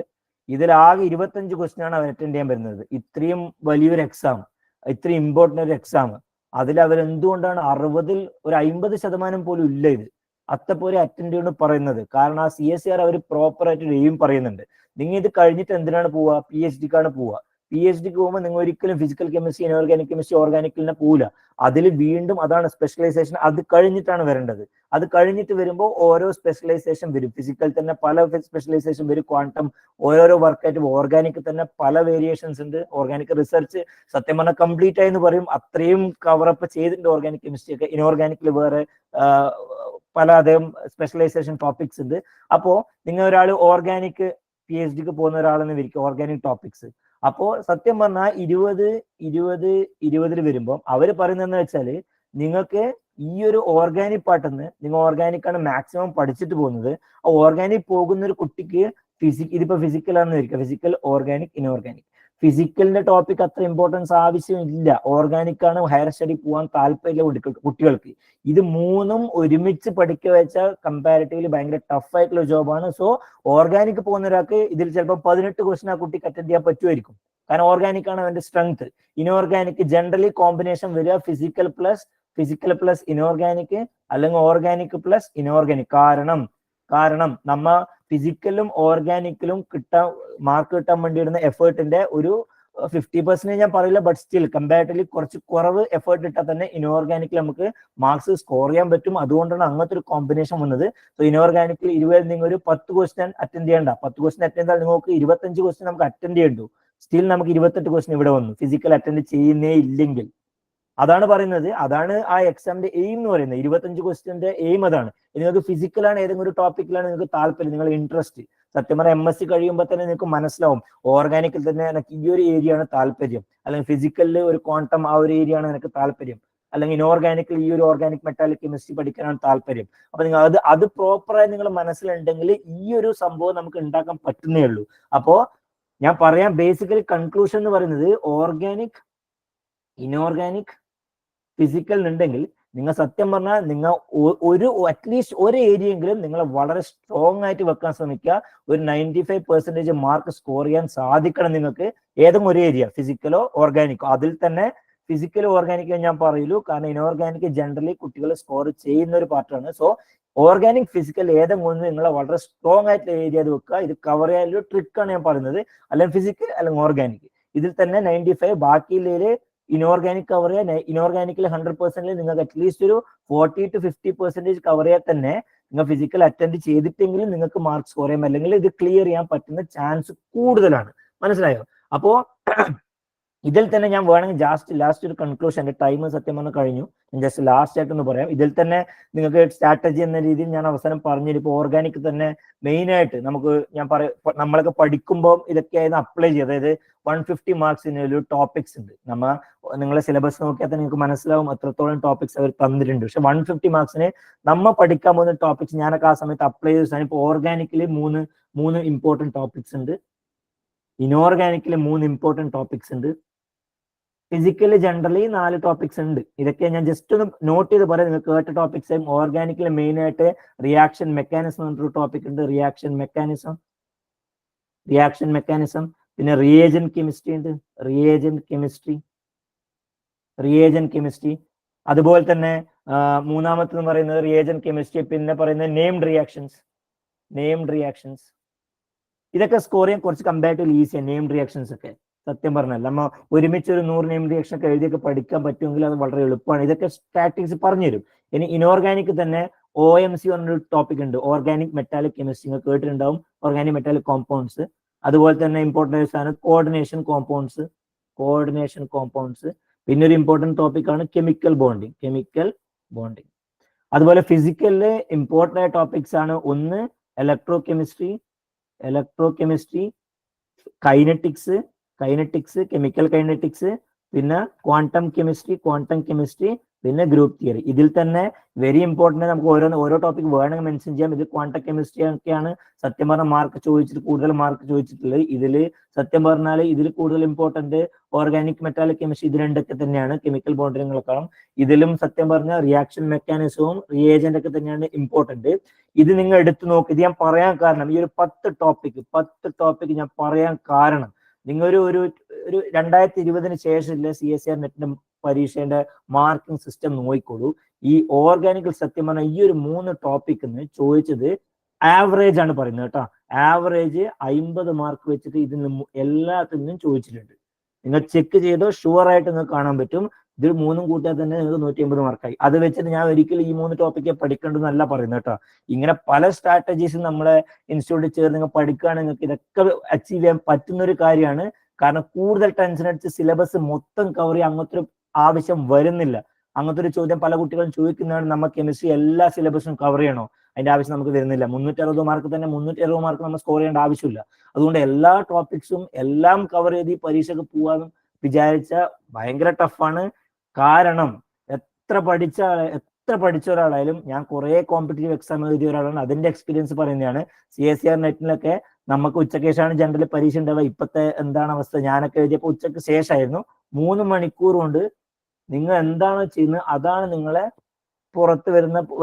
ഇതിലാകെ 25 ക്വസ്റ്റ്യൻ ആണ് അവർ അറ്റൻഡ് ചെയ്യാൻ വരുന്നത്. ഇത്രയും വലിയൊരു എക്സാം, ഇത്രയും ഇമ്പോർട്ടൻ്റ് ഒരു എക്സാം, അതിൽ അവർ എന്തുകൊണ്ടാണ് 60-ൽ ഒരു 50% പോലും ഇല്ല ഇത് അത്തപ്പോലെ അറ്റൻഡ് ചെയ്യുന്നു പറയുന്നത്? കാരണം ആ CSER അവർ പ്രോപ്പർ ആയിട്ട് എയിം പറയുന്നുണ്ട്. നിങ്ങൾ ഇത് കഴിഞ്ഞിട്ട് എന്തിനാണ് പോവുക? PhD-ക്കാണ് പോവുക. PhD-ക്ക് പോകുമ്പോൾ നിങ്ങൾ ഒരിക്കലും ഫിസിക്കൽ കെമിസ്ട്രി, ഇനോർഗാനിക് കെമിസ്ട്രി, ഓർഗാനിക്കിൽ പോവില്ല. അതിൽ വീണ്ടും അതാണ് സ്പെഷ്യലൈസേഷൻ. അത് കഴിഞ്ഞിട്ടാണ് വരേണ്ടത്. അത് കഴിഞ്ഞിട്ട് വരുമ്പോൾ ഓരോ സ്പെഷ്യലൈസേഷൻ വരും. ഫിസിക്കൽ തന്നെ പല സ്പെഷ്യലൈസേഷൻ വരും. ക്വാണ്ടം ഓരോരോ വർക്കായിട്ട്. ഓർഗാനിക് തന്നെ പല വേരിയേഷൻസ് ഉണ്ട്. ഓർഗാനിക് റിസർച്ച് സത്യം പറഞ്ഞാൽ കംപ്ലീറ്റ് ആയി എന്ന് പറയും. അത്രയും കവറപ്പ് ചെയ്തിട്ടുണ്ട് ഓർഗാനിക് കെമിസ്ട്രി ഒക്കെ. ഇനോർഗാനിക്കിൽ വേറെ പല അധികം സ്പെഷ്യലൈസേഷൻ ടോപ്പിക്സ് ഉണ്ട്. അപ്പോ നിങ്ങൾ ഒരാൾ ഓർഗാനിക് PhD-ക്ക് പോകുന്ന ഒരാളെന്ന് വിരിക്കും, ഓർഗാനിക് ടോപ്പിക്സ്. അപ്പോ സത്യം പറഞ്ഞാൽ 20 വരുമ്പോൾ അവര് പറയുന്നതെന്ന് വെച്ചാല് നിങ്ങൾക്ക് ഈ ഒരു ഓർഗാനിക് പാർട്ടിന്ന് നിങ്ങൾ ഓർഗാനിക് ആണ് മാക്സിമം പഠിച്ചിട്ട് പോകുന്നത്. ആ ഓർഗാനിക് പോകുന്ന ഒരു കുട്ടിക്ക് ഇതിപ്പോ ഫിസിക്കൽ ആണെന്ന് വിരിക്കുക, ഫിസിക്കൽ, ഓർഗാനിക്, ഇനോർഗാനിക്. ഫിസിക്കലിന്റെ ടോപ്പിക് അത്ര ഇമ്പോർട്ടൻസ് ആവശ്യമില്ല. ഓർഗാനിക് ആണ് ഹയർ സ്റ്റഡി പോകാൻ താല്പര്യമില്ല കുട്ടികൾക്ക്. ഇത് മൂന്നും ഒരുമിച്ച് പഠിക്കുക വെച്ചാൽ കമ്പാരിറ്റീവ്ലി ഭയങ്കര ടഫ് ആയിട്ടുള്ള ജോബാണ്. സോ ഓർഗാനിക് പോകുന്ന ഒരാൾക്ക് ഇതിൽ ചിലപ്പോൾ 18 ക്വസ്റ്റൻ ആ കുട്ടിക്ക് അറ്റൻഡ് ചെയ്യാൻ പറ്റുമായിരിക്കും. കാരണം ഓർഗാനിക് ആണ് അവന്റെ സ്ട്രെങ്ത്. ഇനോർഗാനിക് ജനറലി കോമ്പിനേഷൻ വരിക ഫിസിക്കൽ പ്ലസ് ഇനോർഗാനിക്, അല്ലെങ്കിൽ ഓർഗാനിക് പ്ലസ് ഇനോർഗാനിക്. കാരണം നമ്മ ഫിസിക്കലും ഓർഗാനിക്കിലും മാർക്ക് കിട്ടാൻ വേണ്ടി ഇടുന്ന എഫേർട്ടിന്റെ ഒരു 50% ഞാൻ പറയില്ല, ബട്ട് സ്റ്റിൽ കമ്പാരിറ്റീവ്ലി കുറച്ച് കുറവ് എഫേർട്ട് ഇട്ടാൽ തന്നെ ഇനോർഗാനിക്കിൽ നമുക്ക് മാർക്സ് സ്കോർ ചെയ്യാൻ പറ്റും. അതുകൊണ്ടാണ് അങ്ങനത്തെ ഒരു കോമ്പിനേഷൻ വന്നത്. സോ ഇനോർഗാനിക്കിൽ 20 നിങ്ങൾ ഒരു 10 ക്വസ്റ്റ്യൻ അറ്റൻഡ് ചെയ്യേണ്ട. 10 ക്വസ്റ്റ്യൻ അറ്റൻഡ് ചെയ്താൽ നിങ്ങൾക്ക് 25 ക്വസ്റ്റ്യൻ നമുക്ക് അറ്റൻഡ് ചെയ്യേണ്ടു. സ്റ്റിൽ നമുക്ക് 28 ക്വസ്റ്റ്യൻ ഇവിടെ വന്നു ഫിസിക്കൽ അറ്റൻഡ് ചെയ്യുന്നേ ഇല്ലെങ്കിൽ. അതാണ് പറയുന്നത്. അതാണ് ആ എക്സാമിന്റെ എയിം എന്ന് പറയുന്നത്. 25 ക്വസ്റ്റ്യന്റെ എയിം അതാണ്. നിങ്ങൾക്ക് ഫിസിക്കലാണ് ഏതെങ്കിലും ഒരു ടോപ്പിക്കിലാണ് നിങ്ങൾക്ക് താല്പര്യം, നിങ്ങളുടെ ഇൻട്രസ്റ്റ്. സത്യം പറഞ്ഞാൽ MSc കഴിയുമ്പോൾ തന്നെ നിങ്ങൾക്ക് മനസ്സിലാവും ഓർഗാനിക്കിൽ തന്നെ എനിക്ക് ഈ ഒരു ഏരിയ ആണ് താല്പര്യം, അല്ലെങ്കിൽ ഫിസിക്കലിൽ ഒരു ക്വാണ്ടം ആ ഒരു ഏരിയ ആണ് എനിക്ക് താല്പര്യം, അല്ലെങ്കിൽ ഇനോർഗാനിക്കിൽ ഈ ഒരു ഓർഗാനിക് മെറ്റാലിക് കെമിസ്ട്രി പഠിക്കാനാണ് താല്പര്യം. അപ്പൊ നിങ്ങൾ അത് പ്രോപ്പറായി നിങ്ങൾ മനസ്സിലുണ്ടെങ്കിൽ ഈ ഒരു സംഭവം നമുക്ക് ഉണ്ടാക്കാൻ പറ്റുന്നേ ഉള്ളൂ. അപ്പോ ഞാൻ പറയാം, ബേസിക്കലി കൺക്ലൂഷൻ എന്ന് പറയുന്നത് ഓർഗാനിക്, ഇനോർഗാനിക്, ഫിസിക്കൽ ഉണ്ടെങ്കിൽ നിങ്ങൾ സത്യം പറഞ്ഞാൽ നിങ്ങൾ അറ്റ്ലീസ്റ്റ് ഒരു ഏരിയയെങ്കിലും നിങ്ങൾ വളരെ സ്ട്രോങ് ആയിട്ട് വെക്കാൻ ശ്രമിക്കുക. ഒരു 95% മാർക്ക് സ്കോർ ചെയ്യാൻ സാധിക്കണം നിങ്ങൾക്ക് ഏതെങ്കിലും ഒരു ഏരിയ, ഫിസിക്കലോ ഓർഗാനിക്കോ. അതിൽ തന്നെ ഫിസിക്കലോ ഓർഗാനിക്കോ ഞാൻ പറയൂ, കാരണം ഇനോർഗാനിക് ജനറലി കുട്ടികൾ സ്കോർ ചെയ്യുന്ന ഒരു പാർട്ടാണ്. സോ ഓർഗാനിക്, ഫിസിക്കൽ ഏതെങ്കിലും ഒന്ന് നിങ്ങൾ വളരെ സ്ട്രോങ് ആയിട്ടുള്ള ഏരിയ വെക്കുക. ഇത് കവർ ചെയ്യാനൊരു ട്രിക്കാണ് ഞാൻ പറയുന്നത്. അല്ലെങ്കിൽ ഫിസിക്കൽ അല്ലെങ്കിൽ ഓർഗാനിക് ഇതിൽ തന്നെ 95, ബാക്കിയിലെ ഇനോർഗാനിക് കവർ ചെയ്യാൻ. ഇനോർഗാനിക്കിൽ 100% നിങ്ങൾക്ക് അറ്റ്ലീസ്റ്റ് ഒരു 40 to 50% കവർ ചെയ്യാൻ തന്നെ നിങ്ങൾ ഫിസിക്കൽ അറ്റൻഡ് ചെയ്തിട്ടെങ്കിലും നിങ്ങൾക്ക് മാർക്ക് സ്കോർ ചെയ്യാം, അല്ലെങ്കിൽ ഇത് ക്ലിയർ ചെയ്യാൻ പറ്റുന്ന ചാൻസ് കൂടുതലാണ്. മനസ്സിലായോ? അപ്പോ ഇതിൽ തന്നെ ഞാൻ വേണമെങ്കിൽ ലാസ്റ്റ് ഒരു കൺക്ലൂഷൻ, എന്റെ ടൈം സത്യം പറഞ്ഞാൽ കഴിഞ്ഞു, ജസ്റ്റ് ലാസ്റ്റ് ആയിട്ടൊന്ന് പറയാം. ഇതിൽ തന്നെ നിങ്ങൾക്ക് സ്ട്രാറ്റജി എന്ന രീതിയിൽ ഞാൻ അവസാനം പറഞ്ഞിട്ട്, ഇപ്പോൾ ഓർഗാനിക് തന്നെ മെയിൻ ആയിട്ട് നമ്മളൊക്കെ പഠിക്കുമ്പോൾ ഇതൊക്കെയായിരുന്നു അപ്ലൈ ചെയ്യുക. അതായത് 150 മാർക്സിന് ഒരു ടോപ്പിക്സ് ഉണ്ട്. നിങ്ങളെ സിലബസ് നോക്കിയാൽ തന്നെ നിങ്ങൾക്ക് മനസ്സിലാവും എത്രത്തോളം ടോപ്പിക്സ് അവർ തന്നിട്ടുണ്ട്. പക്ഷെ 150 മാർക്സിന് നമ്മൾ പഠിക്കാൻ പോകുന്ന ടോപ്പിക്സ് ഞാനൊക്കെ ആ സമയത്ത് അപ്ലൈ ചെയ്ത. ഇപ്പോൾ ഓർഗാനിക്കിൽ മൂന്ന് ഇമ്പോർട്ടൻറ്റ് ടോപ്പിക്സ് ഉണ്ട്, ഇനോർഗാനിക്കിൽ 3 ഇമ്പോർട്ടൻറ്റ് ടോപ്പിക്സ് ഉണ്ട്, ഫിസിക്കലി ജനറലി 4 ടോപ്പിക്സ് ഉണ്ട്. ഇതൊക്കെ ഞാൻ ജസ്റ്റ് ഒന്ന് നോട്ട് ചെയ്ത് പറയാം, നിങ്ങൾ കേട്ട ടോപ്പിക്സ്. ഓർഗാനിക്കിൽ മെയിൻ ആയിട്ട് റിയാക്ഷൻ മെക്കാനിസം എന്നൊരു ടോപ്പിക് ഉണ്ട്, റിയാക്ഷൻ മെക്കാനിസം. പിന്നെ റിയേജന്റ് കെമിസ്ട്രി ഉണ്ട്, റിയേജന്റ് കെമിസ്ട്രി. അതുപോലെ തന്നെ മൂന്നാമത്തെ പറയുന്നത് റിയേജന്റ് കെമിസ്ട്രി. പിന്നെ പറയുന്നത് നെയിംഡ് റിയാക്ഷൻസ്. ഇതൊക്കെ സ്കോർ ചെയ്യാൻ കുറച്ച് കമ്പാരിറ്റീവ്ലി ഈസിയാണ്. നെയിം റിയാക്ഷൻസ് ഒക്കെ സത്യം പറഞ്ഞാൽ നമ്മ ഒരുമിച്ച് ഒരു 100 നെയിം റിയാക്ഷൻ ഒക്കെ എഴുതിയൊക്കെ പഠിക്കാൻ പറ്റുമെങ്കിൽ അത് വളരെ എളുപ്പമാണ്. ഇതൊക്കെ സ്റ്റാറ്റിക്സ് പറഞ്ഞുതരും. ഇനി ഇനോർഗാനിക് തന്നെ OMC പറഞ്ഞൊരു ടോപ്പിക് ഉണ്ട്, ഓർഗാനിക് മെറ്റാലിക് കെമിസ്ട്രി. നിങ്ങൾ കേട്ടിട്ടുണ്ടാവും ഓർഗാനിക് മെറ്റാലിക് കോമ്പൗണ്ട്സ്. അതുപോലെ തന്നെ ഇമ്പോർട്ടൻറ്റ് ആണ് കോർഡിനേഷൻ കോമ്പൗണ്ട്സ്. പിന്നെ ഒരു ഇമ്പോർട്ടൻറ്റ് ടോപ്പിക് ആണ് കെമിക്കൽ ബോണ്ടിങ്. അതുപോലെ ഫിസിക്കലില് ഇമ്പോർട്ടൻ്റ് ആയ ടോപ്പിക്സ് ആണ് ഒന്ന് electro chemistry, kinetics, chemical kinetics, പിന്നെ ക്വാണ്ടം കെമിസ്ട്രി, പിന്നെ ഗ്രൂപ്പ് തിയറി. ഇതിൽ തന്നെ വെരി ഇമ്പോർട്ടൻ്റ് നമുക്ക് ഓരോ ടോപ്പിക് വേണമെങ്കിൽ മെൻഷൻ ചെയ്യാം. ഇത് ക്വാണ്ടം കെമിസ്ട്രി ഒക്കെയാണ് സത്യം പറഞ്ഞാൽ കൂടുതൽ മാർക്ക് ചോദിച്ചിട്ടുള്ളത്. ഇതിൽ സത്യം പറഞ്ഞാൽ ഇതിൽ കൂടുതൽ ഇമ്പോർട്ടന്റ് ഓർഗാനിക് മെറ്റാലിക് കെമിസ്ട്രി, ഇത് രണ്ടൊക്കെ തന്നെയാണ്. കെമിക്കൽ ബോണ്ടിങ്ങുകളെക്കാളും ഇതിലും സത്യം പറഞ്ഞാൽ റിയാക്ഷൻ മെക്കാനിസവും റിയേജന്റ് ഒക്കെ തന്നെയാണ് ഇമ്പോർട്ടന്റ്. ഇത് നിങ്ങൾ എടുത്തു നോക്കി. ഇത് ഞാൻ പറയാൻ കാരണം ഈ ഒരു 10 ടോപ്പിക് ഞാൻ പറയാൻ കാരണം നിങ്ങൾ ഒരു 2020 ശേഷമില്ല CSIR നെറ്റിന്റെ പരീക്ഷയുടെ മാർക്കിംഗ് സിസ്റ്റം നോക്കിക്കോളൂ. ഈ ഓർഗാനിക്കിൽ സത്യം പറഞ്ഞാൽ ഈ ഒരു 3 ടോപ്പിക്കിന് ചോദിച്ചത് ആവറേജ് ആണ് പറയുന്നത് കേട്ടോ. ആവറേജ് 50 മാർക്ക് വെച്ചിട്ട് ഇതിന് എല്ലാത്തിൽ നിന്നും ചോദിച്ചിട്ടുണ്ട്. നിങ്ങൾ ചെക്ക് ചെയ്തോ ഷുവർ ആയിട്ട് നിങ്ങൾക്ക് കാണാൻ പറ്റും. ഇതിൽ 3 കൂട്ടിയാൽ തന്നെ നിങ്ങൾക്ക് 150 മാർക്കായി. അത് വെച്ചിട്ട് ഞാൻ ഒരിക്കലും ഈ 3 ടോപ്പിക്ക് പഠിക്കേണ്ടെന്നല്ല പറയുന്നത് കേട്ടോ. ഇങ്ങനെ പല സ്ട്രാറ്റജീസും നമ്മളെ ഇൻസ്റ്റിറ്റ്യൂട്ടിൽ ചേർന്ന് നിങ്ങൾ പഠിക്കുകയാണെങ്കിൽ നിങ്ങൾക്ക് ഇതൊക്കെ അച്ചീവ് ചെയ്യാൻ പറ്റുന്ന ഒരു കാര്യമാണ്. കാരണം കൂടുതൽ ടെൻഷൻ അടിച്ച് സിലബസ് മൊത്തം കവർ ചെയ്യാൻ അങ്ങനത്തെ ഒരു ആവശ്യം വരുന്നില്ല. അങ്ങനത്തെ ഒരു ചോദ്യം പല കുട്ടികളും ചോദിക്കുന്നതാണ്, നമ്മൾ കെമിസ്ട്രി എല്ലാ സിലബസും കവർ ചെയ്യണോ? അതിന്റെ ആവശ്യം നമുക്ക് വരുന്നില്ല. 360 മാർക്ക് തന്നെ 360 മാർക്ക് നമ്മൾ സ്കോർ ചെയ്യേണ്ട ആവശ്യമില്ല. അതുകൊണ്ട് എല്ലാ ടോപ്പിക്സും എല്ലാം കവർ ചെയ്ത് ഈ പരീക്ഷയ്ക്ക് പോകാനും വിചാരിച്ച ഭയങ്കര ടഫാണ്. കാരണം എത്ര പഠിച്ച ഒരാളായാലും, ഞാൻ കുറെ കോമ്പറ്റീറ്റീവ് എക്സാം എഴുതിയ ഒരാളാണ്, അതിന്റെ എക്സ്പീരിയൻസ് പറയുന്നതാണ്. CSIR നെറ്റിലൊക്കെ നമുക്ക് ഉച്ചയ്ക്ക് ശേഷമാണ് ജനറൽ പരീക്ഷ ഉണ്ടാവുക. ഇപ്പോഴത്തെ എന്താണ് അവസ്ഥ? ഞാനൊക്കെ എഴുതിയപ്പോൾ ഉച്ചയ്ക്ക് ശേഷമായിരുന്നു. 3 മണിക്കൂർ കൊണ്ട് നിങ്ങൾ എന്താണോ ചെയ്യുന്നത് അതാണ് നിങ്ങളെ പുറത്ത്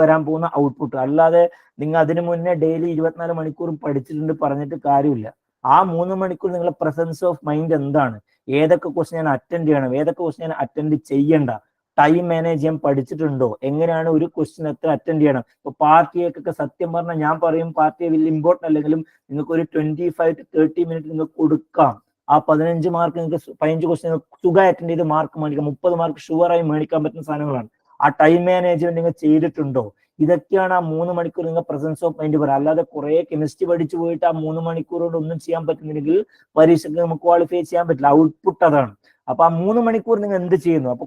വരാൻ പോകുന്ന ഔട്ട്പുട്ട്. അല്ലാതെ നിങ്ങൾ അതിനു മുന്നേ ഡെയിലി 24 മണിക്കൂറും പഠിച്ചിട്ടുണ്ട് പറഞ്ഞിട്ട് കാര്യമില്ല. ആ 3 മണിക്കൂർ നിങ്ങളുടെ പ്രസൻസ് ഓഫ് മൈൻഡ് എന്താണ്, ഏതൊക്കെ ക്വസ്റ്റ്യൻ ഞാൻ അറ്റൻഡ് ചെയ്യണം, ഏതൊക്കെ ക്വസ്റ്റ്യൻ ഞാൻ അറ്റൻഡ് ചെയ്യണ്ട, ടൈം മാനേജ് ചെയ്യാൻ പഠിച്ചിട്ടുണ്ടോ, എങ്ങനെയാണ് ഒരു ക്വസ്റ്റ്യൻ എത്ര അറ്റൻഡ് ചെയ്യണം. ഇപ്പൊ പാർട്ടിയൊക്കെ സത്യം പറഞ്ഞാൽ ഞാൻ പറയും പാർട്ടിയെ വലിയ ഇമ്പോർട്ടൻ്റ് അല്ലെങ്കിലും നിങ്ങൾക്ക് ഒരു 25 to 30 മിനിറ്റ് നിങ്ങൾക്ക് കൊടുക്കാം. ആ 15 മാർക്ക് നിങ്ങൾക്ക് 15 ക്വസ്റ്റ്യൻ സുഖം അറ്റൻഡ് ചെയ്ത് മാർക്ക് മേടിക്കാം. 30 മാർക്ക് ഷുവറായി മേടിക്കാൻ പറ്റുന്ന സാധനങ്ങളാണ്. ആ ടൈം മാനേജ്മെന്റ് നിങ്ങൾ ചെയ്തിട്ടുണ്ടോ? ഇതൊക്കെയാണ് ആ 3 മണിക്കൂർ നിങ്ങൾ പ്രസൻസ് ഓഫ് മൈൻഡ് പറയുക. അല്ലാതെ കുറെ കെമിസ്ട്രി പഠിച്ചു പോയിട്ട് ആ 3 മണിക്കൂർ കൊണ്ട് ഒന്നും ചെയ്യാൻ പറ്റുന്നില്ലെങ്കിൽ പരീക്ഷയ്ക്ക് നമുക്ക് ക്വാളിഫൈ ചെയ്യാൻ പറ്റില്ല. ഔട്ട്പുട്ട് അതാണ്. അപ്പൊ ആ 3 മണിക്കൂർ നിങ്ങൾ എന്ത് ചെയ്യുന്നു? അപ്പൊ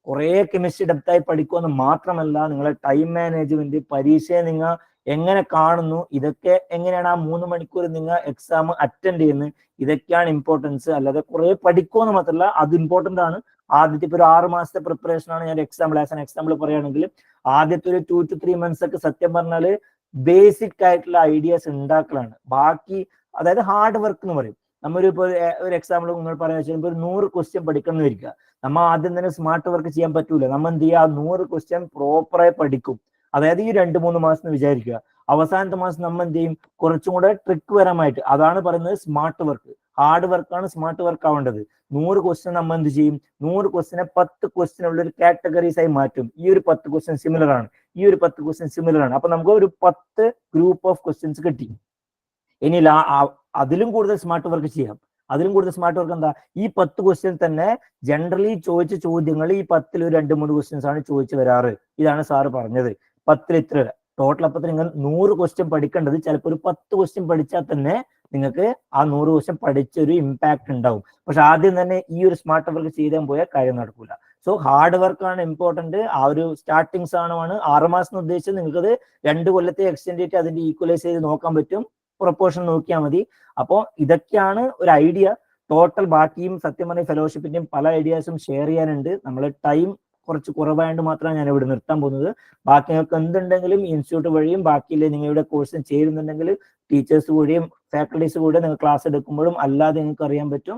കുറെ കെമിസ്ട്രി ഡെപ്തായി പഠിക്കുമെന്ന് മാത്രമല്ല, നിങ്ങളെ ടൈം മാനേജ്മെന്റ്, പരീക്ഷയെ നിങ്ങൾ എങ്ങനെ കാണുന്നു, ഇതൊക്കെ എങ്ങനെയാണ് ആ 3 മണിക്കൂർ നിങ്ങൾ എക്സാം അറ്റൻഡ് ചെയ്യുന്നത്, ഇതൊക്കെയാണ് ഇമ്പോർട്ടൻസ്. അല്ലാതെ കുറെ പഠിക്കുമെന്ന് മാത്രമല്ല, അത് ഇമ്പോർട്ടന്റ് ആണ്. ആദ്യത്തെ ഇപ്പൊ ഒരു 6 മാസത്തെ പ്രിപ്പറേഷൻ ആണ്. ഞാൻ എക്സാമ്പിൾ പറയുകയാണെങ്കിൽ ആദ്യത്തെ ഒരു 2 to 3 months ഒക്കെ സത്യം പറഞ്ഞാല് ബേസിക് ആയിട്ടുള്ള ഐഡിയാസ് ഉണ്ടാക്കലാണ്. ബാക്കി അതായത് ഹാർഡ് വർക്ക് എന്ന് പറയും. നമ്മളിപ്പോ ഒരു എക്സാമ്പിൾ നിങ്ങൾ പറയാൻ വെച്ചാൽ ഒരു 100 ക്വസ്റ്റ്യൻ പഠിക്കണം എന്ന് വരിക. നമ്മൾ ആദ്യം തന്നെ സ്മാർട്ട് വർക്ക് ചെയ്യാൻ പറ്റൂല. നമ്മൾ എന്ത് ചെയ്യുക, 100 ക്വസ്റ്റ്യൻ പ്രോപ്പറായി പഠിക്കും. അതായത് ഈ 2-3 മാസം എന്ന് വിചാരിക്കുക. അവസാനത്തെ മാസം നമ്മൾ എന്ത് ചെയ്യും, കുറച്ചും കൂടെ ട്രിക്ക് വരാമായിട്ട്. അതാണ് പറയുന്നത് സ്മാർട്ട് വർക്ക്. ഹാർഡ് വർക്കാണ് സ്മാർട്ട് വർക്ക് ആവേണ്ടത്. 100 ക്വസ്റ്റ്യൻ നമ്മൾ എന്ത് ചെയ്യും, 100 ക്വസ്റ്റ്യനെ 10 ക്വസ്റ്റ്യൻ ഉള്ള ഒരു കാറ്റഗറീസ് ആയി മാറ്റും. ഈ ഒരു 10 ക്വസ്റ്റ്യൻ സിമിലർ ആണ്, ഈ ഒരു 10 ക്വസ്റ്റ്യൻ സിമിലർ ആണ്. അപ്പൊ നമുക്ക് ഒരു 10 ഗ്രൂപ്പ് ഓഫ് ക്വസ്റ്റ്യൻസ് കിട്ടി. ഇനി അതിലും കൂടുതൽ സ്മാർട്ട് വർക്ക് ചെയ്യാം. അതിലും കൂടുതൽ സ്മാർട്ട് വർക്ക് എന്താ, ഈ 10 ക്വസ്റ്റ്യൻ തന്നെ ജനറലി ചോദിച്ച ചോദ്യങ്ങൾ ഈ 10 ഒരു 2-3 ക്വസ്റ്റ്യൻസ് ആണ് ചോദിച്ചു വരാറ്. ഇതാണ് സാറ് പറഞ്ഞത്. 10 ഇത്ര ടോട്ടൽ. അപ്പൊ നിങ്ങൾ 100 ക്വസ്റ്റ്യൻ പഠിക്കേണ്ടത് ചിലപ്പോൾ ഒരു 10 ക്വസ്റ്റ്യൻ പഠിച്ചാൽ തന്നെ നിങ്ങൾക്ക് ആ 100 ക്വസ്റ്റ്യൻ പഠിച്ച ഒരു ഇമ്പാക്ട് ഉണ്ടാവും. പക്ഷെ ആദ്യം തന്നെ ഈ ഒരു സ്മാർട്ട് വർക്ക് ചെയ്താൽ പോയാൽ കാര്യം നടക്കൂല. സോ ഹാർഡ് വർക്ക് ആണ് ഇമ്പോർട്ടന്റ്. ആ ഒരു സ്റ്റാർട്ടിങ് സാധനമാണ്. 6 മാസം ഉദ്ദേശിച്ച് നിങ്ങൾക്കത് 2 കൊല്ലത്തെ എക്സ്റ്റെൻഡ് ചെയ്തിട്ട് അതിന്റെ ഈക്വലൈസ് ചെയ്ത് നോക്കാൻ പറ്റും. പ്രൊപ്പോർഷൻ നോക്കിയാൽ മതി. അപ്പോൾ ഇതൊക്കെയാണ് ഒരു ഐഡിയ. ടോട്ടൽ ബാക്കിയും സത്യം പറഞ്ഞ ഫെലോഷിപ്പിന്റെയും പല ഐഡിയാസും ഷെയർ ചെയ്യാനുണ്ട്. നമ്മൾ ടൈം കുറച്ച് കുറവായതുകൊണ്ട് മാത്രമാണ് ഞാൻ ഇവിടെ നിർത്താൻ പോകുന്നത്. ബാക്കി നിങ്ങൾക്ക് എന്തുണ്ടെങ്കിലും ഇൻസ്റ്റിറ്റ്യൂട്ട് വഴിയും ബാക്കിയില്ലേ നിങ്ങളുടെ കോഴ്സിന് ചേരുന്നുണ്ടെങ്കിൽ ടീച്ചേഴ്സ് കൂടിയും ഫാക്കൽറ്റീസ് കൂടിയും നിങ്ങൾ ക്ലാസ് എടുക്കുമ്പോഴും അല്ലാതെ നിങ്ങൾക്ക് അറിയാൻ പറ്റും.